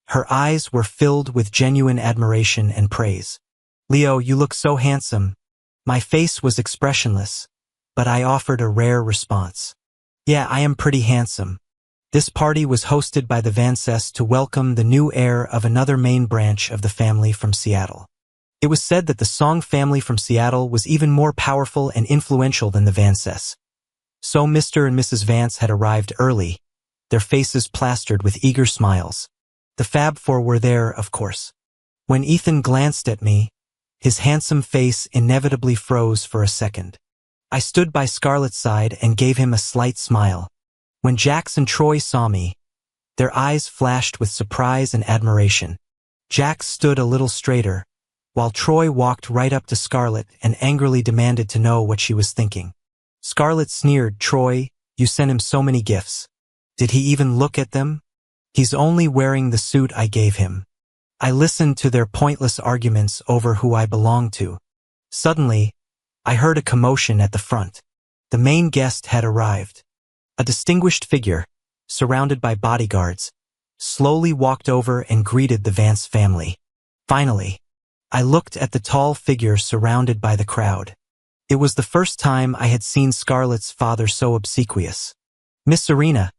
Her eyes were filled with genuine admiration and praise. Leo, you look so handsome. My face was expressionless, but I offered a rare response. Yeah, I am pretty handsome. This party was hosted by the Vances to welcome the new heir of another main branch of the family from Seattle. It was said that the Song family from Seattle was even more powerful and influential than the Vances. So Mr. and Mrs. Vance had arrived early, their faces plastered with eager smiles. The Fab Four were there, of course. When Ethan glanced at me, his handsome face inevitably froze for a second. I stood by Scarlett's side and gave him a slight smile. When Jax and Troy saw me, their eyes flashed with surprise and admiration. Jax stood a little straighter, while Troy walked right up to Scarlett and angrily demanded to know what she was thinking. Scarlett sneered, Troy, you sent him so many gifts. Did he even look at them? He's only wearing the suit I gave him. I listened to their pointless arguments over who I belonged to. Suddenly, I heard a commotion at the front. The main guest had arrived. A distinguished figure, surrounded by bodyguards, slowly walked over and greeted the Vance family. Finally, I looked at the tall figure surrounded by the crowd. It was the first time I had seen Scarlett's father so obsequious. Miss Serena,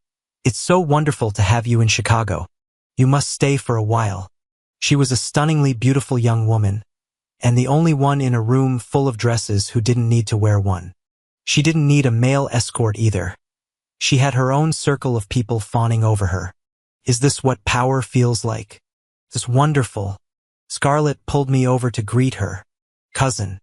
it's so wonderful to have you in Chicago. You must stay for a while. She was a stunningly beautiful young woman, and the only one in a room full of dresses who didn't need to wear one. She didn't need a male escort either. She had her own circle of people fawning over her. Is this what power feels like? It's wonderful. Scarlett pulled me over to greet her. Cousin.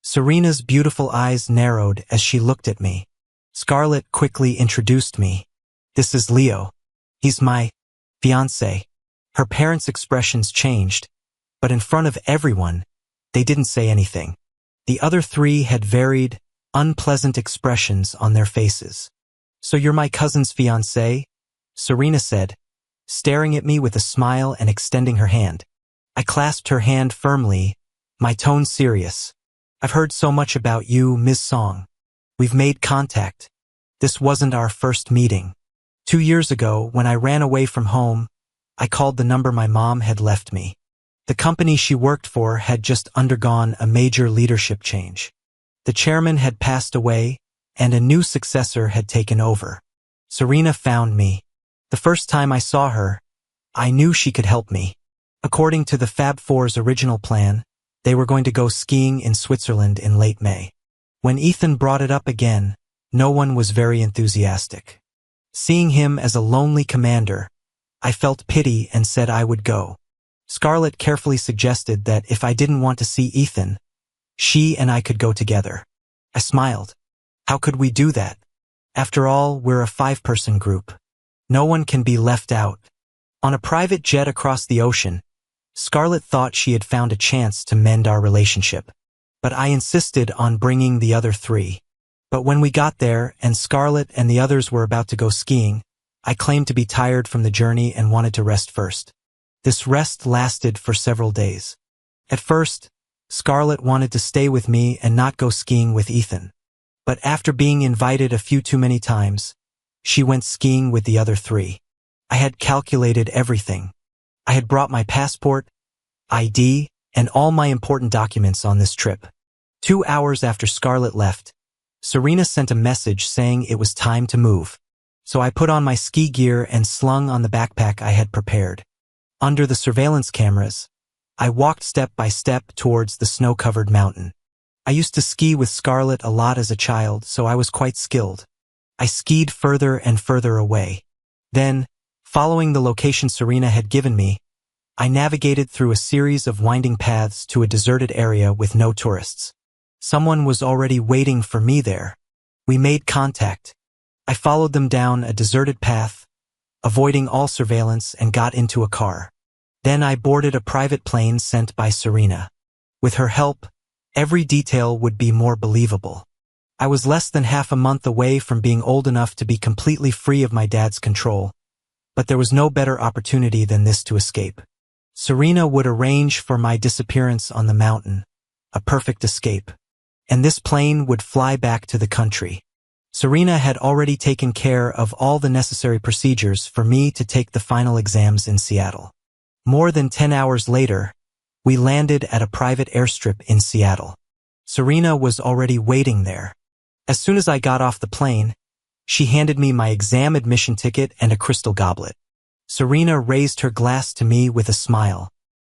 Serena's beautiful eyes narrowed as she looked at me. Scarlett quickly introduced me. This is Leo. He's my fiancé. Her parents' expressions changed, but in front of everyone, they didn't say anything. The other three had varied, unpleasant expressions on their faces. So you're my cousin's fiancé? Serena said, staring at me with a smile and extending her hand. I clasped her hand firmly, my tone serious. I've heard so much about you, Ms. Song. We've made contact. This wasn't our first meeting. 2 years ago, when I ran away from home, I called the number my mom had left me. The company she worked for had just undergone a major leadership change. The chairman had passed away, and a new successor had taken over. Serena found me. The first time I saw her, I knew she could help me. According to the Fab Four's original plan, they were going to go skiing in Switzerland in late May. When Ethan brought it up again, no one was very enthusiastic. Seeing him as a lonely commander, I felt pity and said I would go. Scarlett carefully suggested that if I didn't want to see Ethan, she and I could go together. I smiled. How could we do that? After all, we're a 5-person group. No one can be left out. On a private jet across the ocean, Scarlett thought she had found a chance to mend our relationship. But I insisted on bringing the other 3. But when we got there and Scarlett and the others were about to go skiing, I claimed to be tired from the journey and wanted to rest first. This rest lasted for several days. At first, Scarlett wanted to stay with me and not go skiing with Ethan. But after being invited a few too many times, she went skiing with the other 3. I had calculated everything. I had brought my passport, ID, and all my important documents on this trip. 2 hours after Scarlett left, Serena sent a message saying it was time to move. So I put on my ski gear and slung on the backpack I had prepared. Under the surveillance cameras, I walked step by step towards the snow-covered mountain. I used to ski with Scarlett a lot as a child, so I was quite skilled. I skied further and further away. Then, following the location Serena had given me, I navigated through a series of winding paths to a deserted area with no tourists. Someone was already waiting for me there. We made contact. I followed them down a deserted path, avoiding all surveillance, and got into a car. Then I boarded a private plane sent by Serena. With her help, every detail would be more believable. I was less than half a month away from being old enough to be completely free of my dad's control, but there was no better opportunity than this to escape. Serena would arrange for my disappearance on the mountain, a perfect escape, and this plane would fly back to the country. Serena had already taken care of all the necessary procedures for me to take the final exams in Seattle. More than 10 hours later, we landed at a private airstrip in Seattle. Serena was already waiting there. As soon as I got off the plane, she handed me my exam admission ticket and a crystal goblet. Serena raised her glass to me with a smile.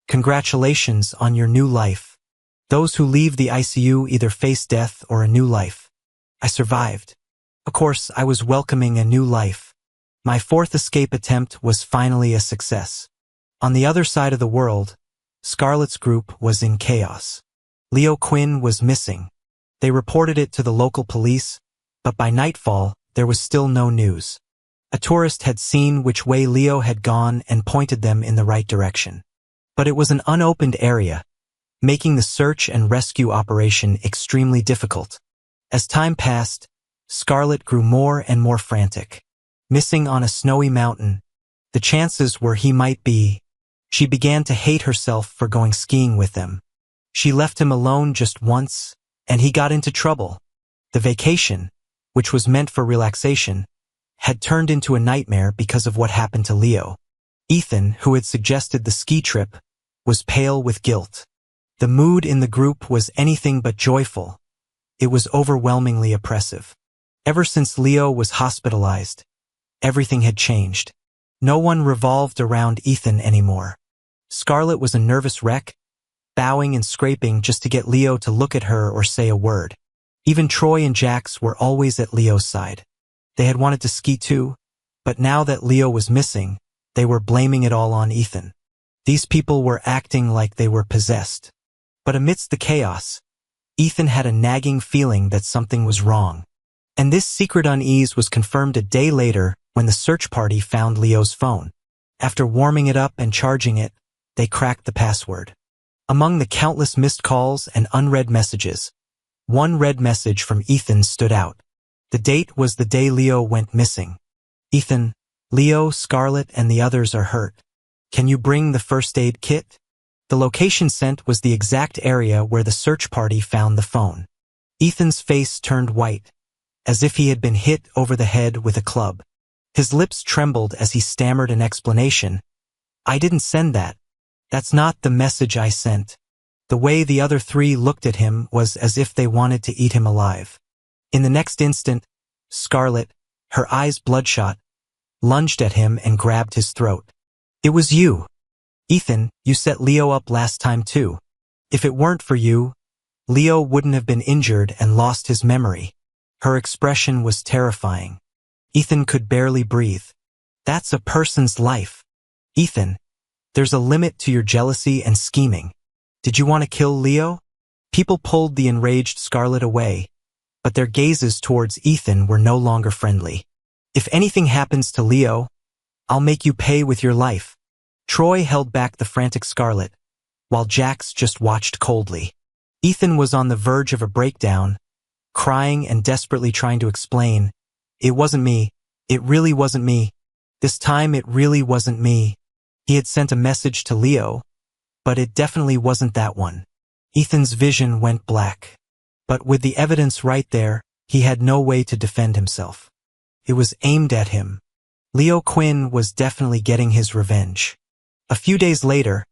Congratulations on your new life. Those who leave the ICU either face death or a new life. I survived. Of course, I was welcoming a new life. My 4th escape attempt was finally a success. On the other side of the world, Scarlett's group was in chaos. Leo Quinn was missing. They reported it to the local police, but by nightfall, there was still no news. A tourist had seen which way Leo had gone and pointed them in the right direction. But it was an unopened area, making the search and rescue operation extremely difficult. As time passed, Scarlett grew more and more frantic. Missing on a snowy mountain, the chances were he might be. She began to hate herself for going skiing with them. She left him alone just once, and he got into trouble. The vacation, which was meant for relaxation, had turned into a nightmare because of what happened to Leo. Ethan, who had suggested the ski trip, was pale with guilt. The mood in the group was anything but joyful. It was overwhelmingly oppressive. Ever since Leo was hospitalized, everything had changed. No one revolved around Ethan anymore. Scarlett was a nervous wreck, bowing and scraping just to get Leo to look at her or say a word. Even Troy and Jax were always at Leo's side. They had wanted to ski too, but now that Leo was missing, they were blaming it all on Ethan. These people were acting like they were possessed. But amidst the chaos, Ethan had a nagging feeling that something was wrong. And this secret unease was confirmed a day later when the search party found Leo's phone. After warming it up and charging it, they cracked the password. Among the countless missed calls and unread messages, one read message from Ethan stood out. The date was the day Leo went missing. Ethan, Leo, Scarlett, and the others are hurt. Can you bring the first aid kit? The location sent was the exact area where the search party found the phone. Ethan's face turned white, as if he had been hit over the head with a club. His lips trembled as he stammered an explanation. "I didn't send that. That's not the message I sent." The way the other three looked at him was as if they wanted to eat him alive. In the next instant, Scarlett, her eyes bloodshot, lunged at him and grabbed his throat. "It was you. Ethan, you set Leo up last time too. If it weren't for you, Leo wouldn't have been injured and lost his memory." Her expression was terrifying. Ethan could barely breathe. "That's a person's life. Ethan, there's a limit to your jealousy and scheming. Did you want to kill Leo?" People pulled the enraged Scarlett away, but their gazes towards Ethan were no longer friendly. "If anything happens to Leo, I'll make you pay with your life." Troy held back the frantic Scarlett, while Jax just watched coldly. Ethan was on the verge of a breakdown, crying and desperately trying to explain. "It wasn't me. It really wasn't me. This time it really wasn't me." He had sent a message to Leo, but it definitely wasn't that one. Ethan's vision went black. But with the evidence right there, he had no way to defend himself. It was aimed at him. Leo Quinn was definitely getting his revenge. A few days later,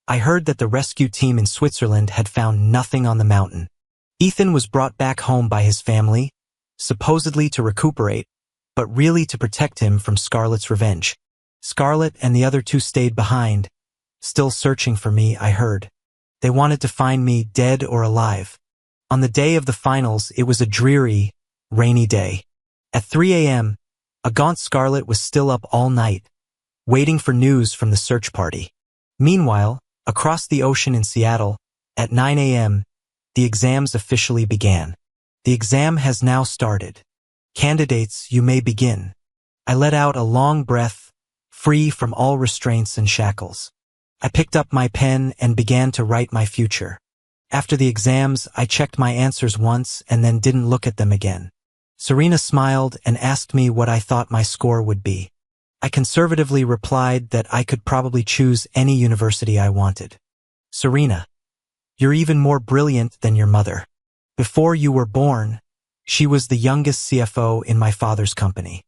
I heard that the rescue team in Switzerland had found nothing on the mountain. Ethan was brought back home by his family, supposedly to recuperate, but really to protect him from Scarlett's revenge. Scarlett and the other two stayed behind, still searching for me, I heard. They wanted to find me dead or alive. On the day of the finals, it was a dreary, rainy day. At 3 a.m., a gaunt Scarlett was still up all night, waiting for news from the search party. Meanwhile, across the ocean in Seattle, at 9 a.m., the exams officially began. "The exam has now started. Candidates, you may begin." I let out a long breath, free from all restraints and shackles. I picked up my pen and began to write my future. After the exams, I checked my answers once and then didn't look at them again. Serena smiled and asked me what I thought my score would be. I conservatively replied that I could probably choose any university I wanted. "Serena, you're even more brilliant than your mother. Before you were born, she was the youngest CFO in my father's company.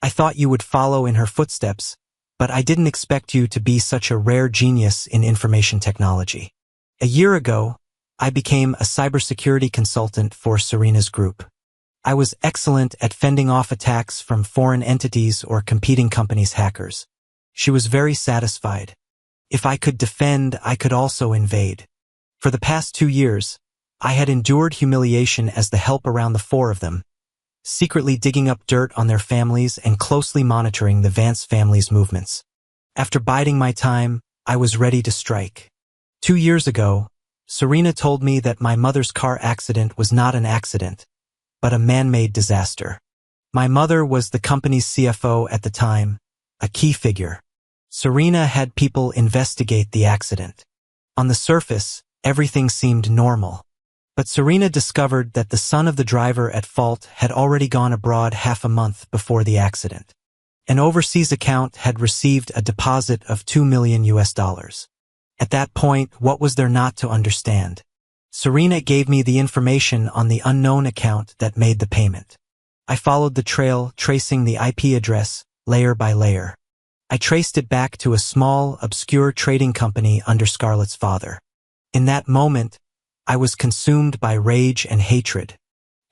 I thought you would follow in her footsteps, but I didn't expect you to be such a rare genius in information technology." A year ago, I became a cybersecurity consultant for Serena's group. I was excellent at fending off attacks from foreign entities or competing companies' hackers. She was very satisfied. If I could defend, I could also invade. For the past 2 years, I had endured humiliation as the help around the four of them, secretly digging up dirt on their families and closely monitoring the Vance family's movements. After biding my time, I was ready to strike. 2 years ago, Serena told me that my mother's car accident was not an accident, but a man-made disaster. My mother was the company's CFO at the time, a key figure. Serena had people investigate the accident. On the surface, everything seemed normal. But Serena discovered that the son of the driver at fault had already gone abroad half a month before the accident. An overseas account had received a deposit of $2 million. At that point, what was there not to understand? Serena gave me the information on the unknown account that made the payment. I followed the trail, tracing the IP address, layer by layer. I traced it back to a small, obscure trading company under Scarlett's father. In that moment, I was consumed by rage and hatred.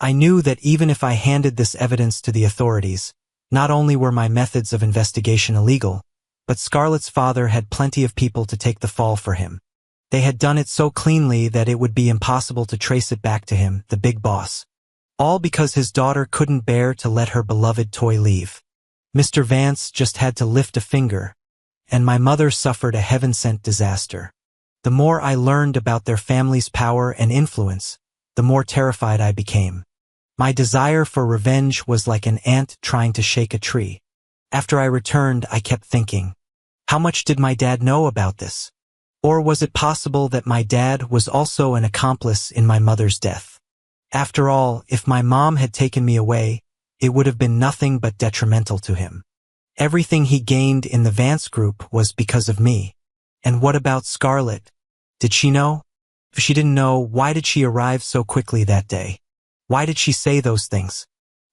I knew that even if I handed this evidence to the authorities, not only were my methods of investigation illegal, but Scarlett's father had plenty of people to take the fall for him. They had done it so cleanly that it would be impossible to trace it back to him, the big boss. All because his daughter couldn't bear to let her beloved toy leave. Mr. Vance just had to lift a finger, and my mother suffered a heaven-sent disaster. The more I learned about their family's power and influence, the more terrified I became. My desire for revenge was like an ant trying to shake a tree. After I returned, I kept thinking, how much did my dad know about this? Or was it possible that my dad was also an accomplice in my mother's death? After all, if my mom had taken me away, it would have been nothing but detrimental to him. Everything he gained in the Vance group was because of me. And what about Scarlett? Did she know? If she didn't know, why did she arrive so quickly that day? Why did she say those things?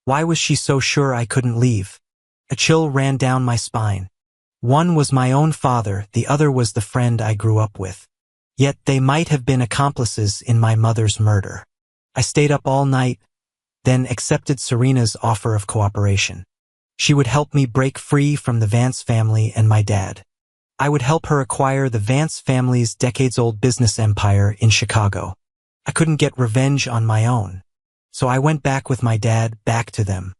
Why was she so sure I couldn't leave? A chill ran down my spine. One was my own father, the other was the friend I grew up with. Yet they might have been accomplices in my mother's murder. I stayed up all night, then accepted Serena's offer of cooperation. She would help me break free from the Vance family and my dad. I would help her acquire the Vance family's decades-old business empire in Chicago. I couldn't get revenge on my own. So I went back with my dad, back to them.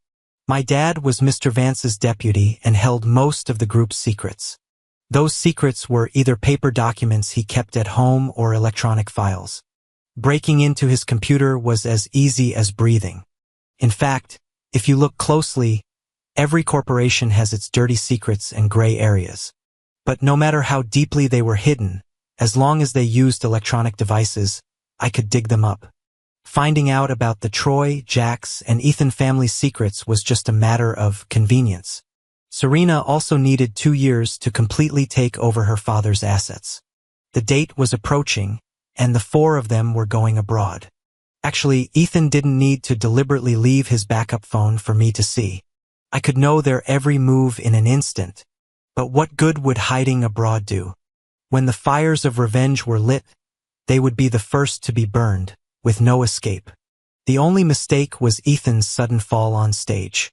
My dad was Mr. Vance's deputy and held most of the group's secrets. Those secrets were either paper documents he kept at home or electronic files. Breaking into his computer was as easy as breathing. In fact, if you look closely, every corporation has its dirty secrets and gray areas. But no matter how deeply they were hidden, as long as they used electronic devices, I could dig them up. Finding out about the Troy, Jax, and Ethan family secrets was just a matter of convenience. Serena also needed 2 years to completely take over her father's assets. The date was approaching, and the 4 of them were going abroad. Actually, Ethan didn't need to deliberately leave his backup phone for me to see. I could know their every move in an instant. But what good would hiding abroad do? When the fires of revenge were lit, they would be the first to be burned, with no escape. The only mistake was Ethan's sudden fall on stage,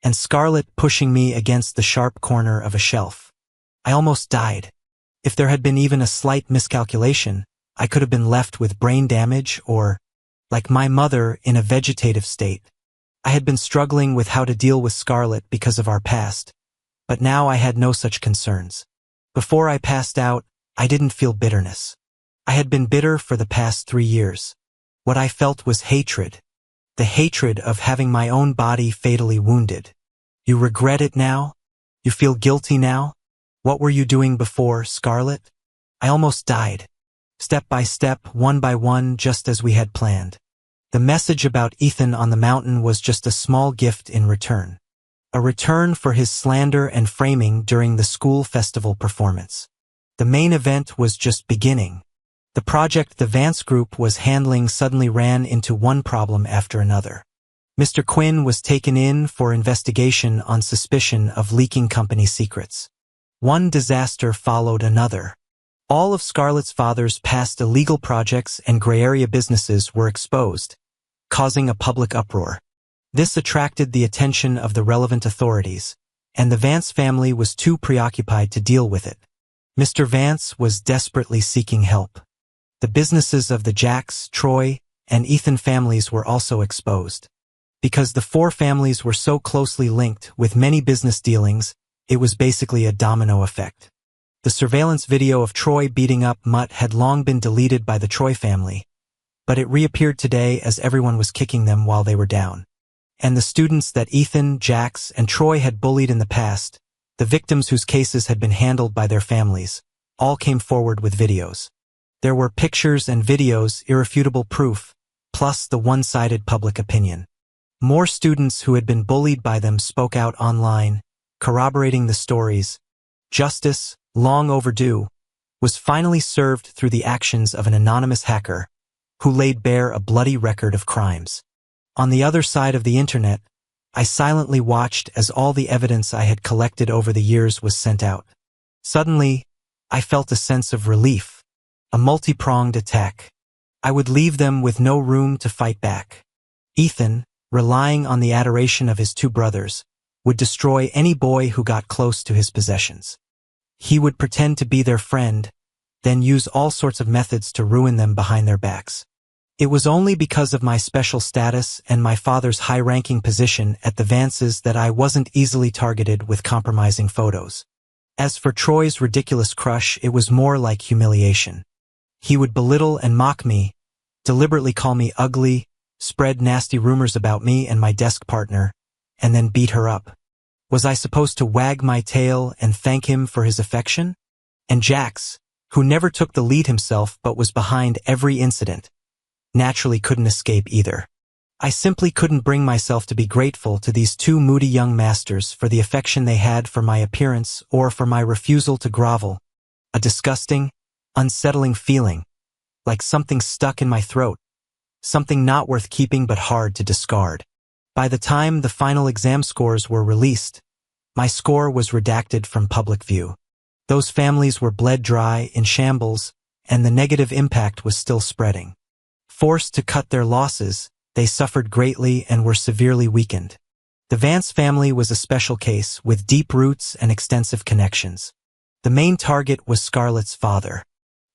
and Scarlett pushing me against the sharp corner of a shelf. I almost died. If there had been even a slight miscalculation, I could have been left with brain damage or, like my mother, in a vegetative state. I had been struggling with how to deal with Scarlett because of our past, but now I had no such concerns. Before I passed out, I didn't feel bitterness. I had been bitter for the past 3 years. What I felt was hatred. The hatred of having my own body fatally wounded. You regret it now? You feel guilty now? What were you doing before, Scarlett? I almost died. Step by step, one by one, just as we had planned. The message about Ethan on the mountain was just a small gift in return. A return for his slander and framing during the school festival performance. The main event was just beginning. The project the Vance Group was handling suddenly ran into one problem after another. Mr. Quinn was taken in for investigation on suspicion of leaking company secrets. One disaster followed another. All of Scarlett's father's past illegal projects and gray area businesses were exposed, causing a public uproar. This attracted the attention of the relevant authorities, and the Vance family was too preoccupied to deal with it. Mr. Vance was desperately seeking help. The businesses of the Jax, Troy, and Ethan families were also exposed. Because the 4 families were so closely linked with many business dealings, it was basically a domino effect. The surveillance video of Troy beating up Mutt had long been deleted by the Troy family, but it reappeared today as everyone was kicking them while they were down. And the students that Ethan, Jax, and Troy had bullied in the past, the victims whose cases had been handled by their families, all came forward with videos. There were pictures and videos, irrefutable proof, plus the one-sided public opinion. More students who had been bullied by them spoke out online, corroborating the stories. Justice, long overdue, was finally served through the actions of an anonymous hacker who laid bare a bloody record of crimes. On the other side of the internet, I silently watched as all the evidence I had collected over the years was sent out. Suddenly, I felt a sense of relief, a multi-pronged attack. I would leave them with no room to fight back. Ethan, relying on the adoration of his 2 brothers, would destroy any boy who got close to his possessions. He would pretend to be their friend, then use all sorts of methods to ruin them behind their backs. It was only because of my special status and my father's high-ranking position at the Vances that I wasn't easily targeted with compromising photos. As for Troy's ridiculous crush, it was more like humiliation. He would belittle and mock me, deliberately call me ugly, spread nasty rumors about me and my desk partner, and then beat her up. Was I supposed to wag my tail and thank him for his affection? And Jax, who never took the lead himself but was behind every incident, naturally couldn't escape either. I simply couldn't bring myself to be grateful to these 2 moody young masters for the affection they had for my appearance or for my refusal to grovel. A disgusting, unsettling feeling, like something stuck in my throat, something not worth keeping but hard to discard. By the time the final exam scores were released, my score was redacted from public view. Those families were bled dry, in shambles, and the negative impact was still spreading. Forced to cut their losses, they suffered greatly and were severely weakened. The Vance family was a special case, with deep roots and extensive connections. The main target was Scarlett's father.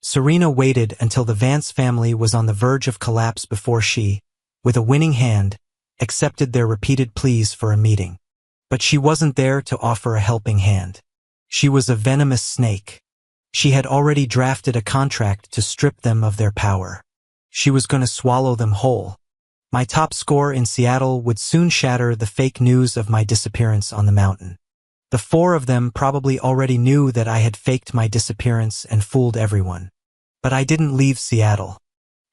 Serena waited until the Vance family was on the verge of collapse before she, with a winning hand, accepted their repeated pleas for a meeting. But she wasn't there to offer a helping hand. She was a venomous snake. She had already drafted a contract to strip them of their power. She was going to swallow them whole. My top score in Seattle would soon shatter the fake news of my disappearance on the mountain. The four of them probably already knew that I had faked my disappearance and fooled everyone. But I didn't leave Seattle.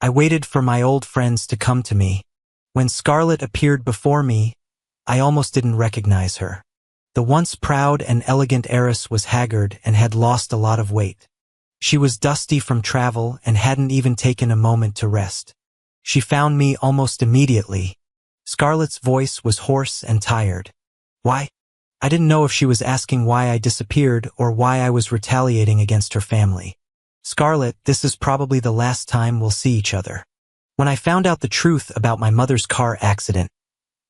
I waited for my old friends to come to me. When Scarlett appeared before me, I almost didn't recognize her. The once proud and elegant heiress was haggard and had lost a lot of weight. She was dusty from travel and hadn't even taken a moment to rest. She found me almost immediately. Scarlett's voice was hoarse and tired. Why? I didn't know if she was asking why I disappeared or why I was retaliating against her family. Scarlett, this is probably the last time we'll see each other. When I found out the truth about my mother's car accident,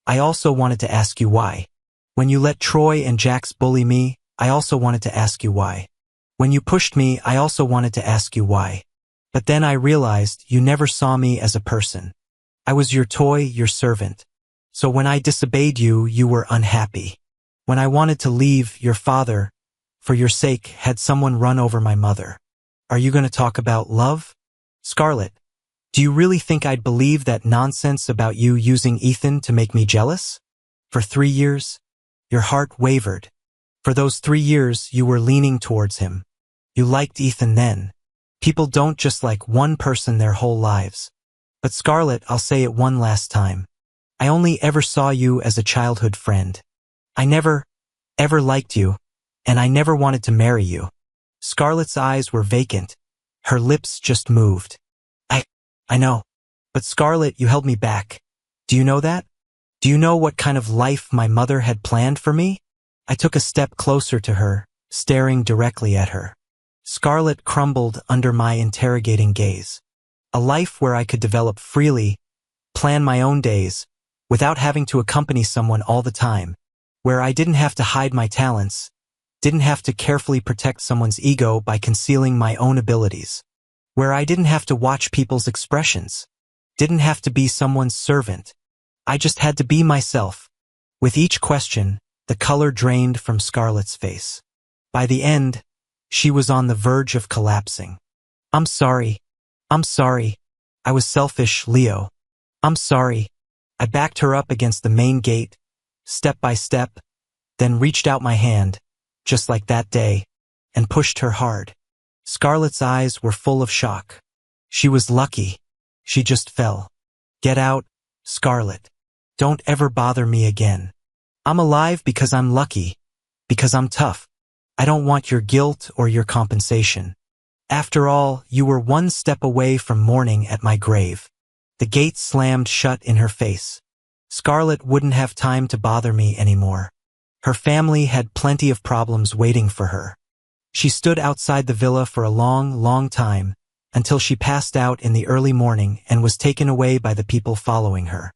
I also wanted to ask you why. When you let Troy and Jax bully me, I also wanted to ask you why. When you pushed me, I also wanted to ask you why. But then I realized you never saw me as a person. I was your toy, your servant. So when I disobeyed you, you were unhappy. When I wanted to leave, your father, for your sake, had someone run over my mother. Are you going to talk about love? Scarlett, do you really think I'd believe that nonsense about you using Ethan to make me jealous? For 3 years, your heart wavered. For those 3 years, you were leaning towards him. You liked Ethan then. People don't just like one person their whole lives. But Scarlett, I'll say it one last time. I only ever saw you as a childhood friend. I never, ever liked you, and I never wanted to marry you. Scarlett's eyes were vacant. Her lips just moved. I know. But Scarlett, you held me back. Do you know that? Do you know what kind of life my mother had planned for me? I took a step closer to her, staring directly at her. Scarlett crumbled under my interrogating gaze. A life where I could develop freely, plan my own days, without having to accompany someone all the time. Where I didn't have to hide my talents, didn't have to carefully protect someone's ego by concealing my own abilities. Where I didn't have to watch people's expressions, didn't have to be someone's servant. I just had to be myself. With each question, the color drained from Scarlett's face. By the end, she was on the verge of collapsing. I'm sorry. I was selfish, Leo. I'm sorry. I backed her up against the main gate, step by step, then reached out my hand, just like that day, and pushed her hard. Scarlett's eyes were full of shock. She was lucky. She just fell. Get out, Scarlett. Don't ever bother me again. I'm alive because I'm lucky, because I'm tough. I don't want your guilt or your compensation. After all, you were one step away from mourning at my grave. The gate slammed shut in her face. Scarlett wouldn't have time to bother me anymore. Her family had plenty of problems waiting for her. She stood outside the villa for a long, long time, until she passed out in the early morning and was taken away by the people following her.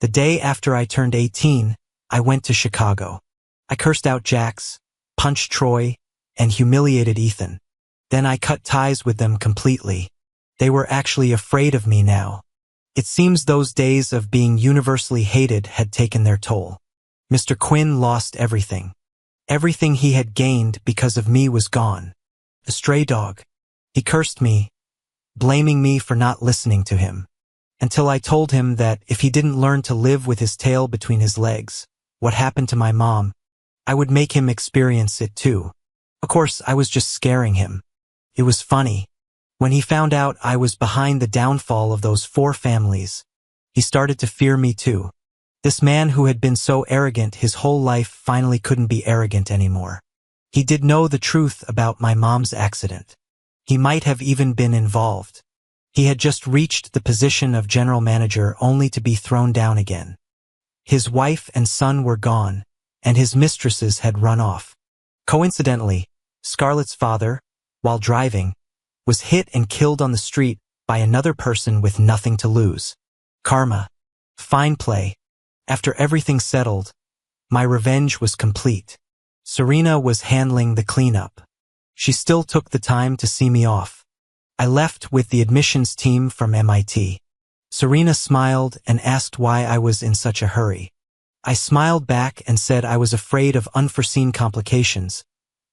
The day after I turned 18, I went to Chicago. I cursed out Jax, punched Troy, and humiliated Ethan. Then I cut ties with them completely. They were actually afraid of me now. It seems those days of being universally hated had taken their toll. Mr. Quinn lost everything. Everything he had gained because of me was gone. A stray dog. He cursed me, blaming me for not listening to him. Until I told him that if he didn't learn to live with his tail between his legs, what happened to my mom, I would make him experience it too. Of course, I was just scaring him. It was funny. When he found out I was behind the downfall of those 4 families, he started to fear me too. This man who had been so arrogant his whole life finally couldn't be arrogant anymore. He did know the truth about my mom's accident. He might have even been involved. He had just reached the position of general manager only to be thrown down again. His wife and son were gone, and his mistresses had run off. Coincidentally, Scarlett's father, while driving, was hit and killed on the street by another person with nothing to lose. Karma. Fine play. After everything settled, my revenge was complete. Serena was handling the cleanup. She still took the time to see me off. I left with the admissions team from MIT. Serena smiled and asked why I was in such a hurry. I smiled back and said I was afraid of unforeseen complications,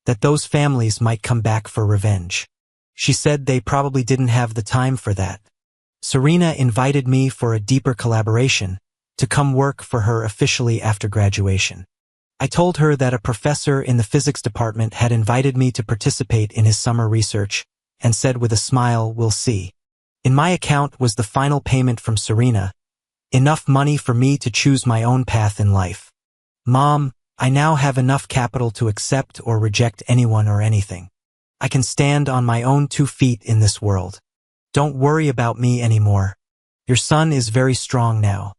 that those families might come back for revenge. She said they probably didn't have the time for that. Serena invited me for a deeper collaboration, to come work for her officially after graduation. I told her that a professor in the physics department had invited me to participate in his summer research, and said with a smile, "We'll see." In my account was the final payment from Serena, enough money for me to choose my own path in life. Mom, I now have enough capital to accept or reject anyone or anything. I can stand on my own 2 feet in this world. Don't worry about me anymore. Your son is very strong now.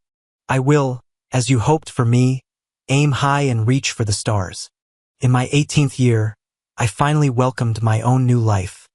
I will, as you hoped for me, aim high and reach for the stars. In my 18th year, I finally welcomed my own new life.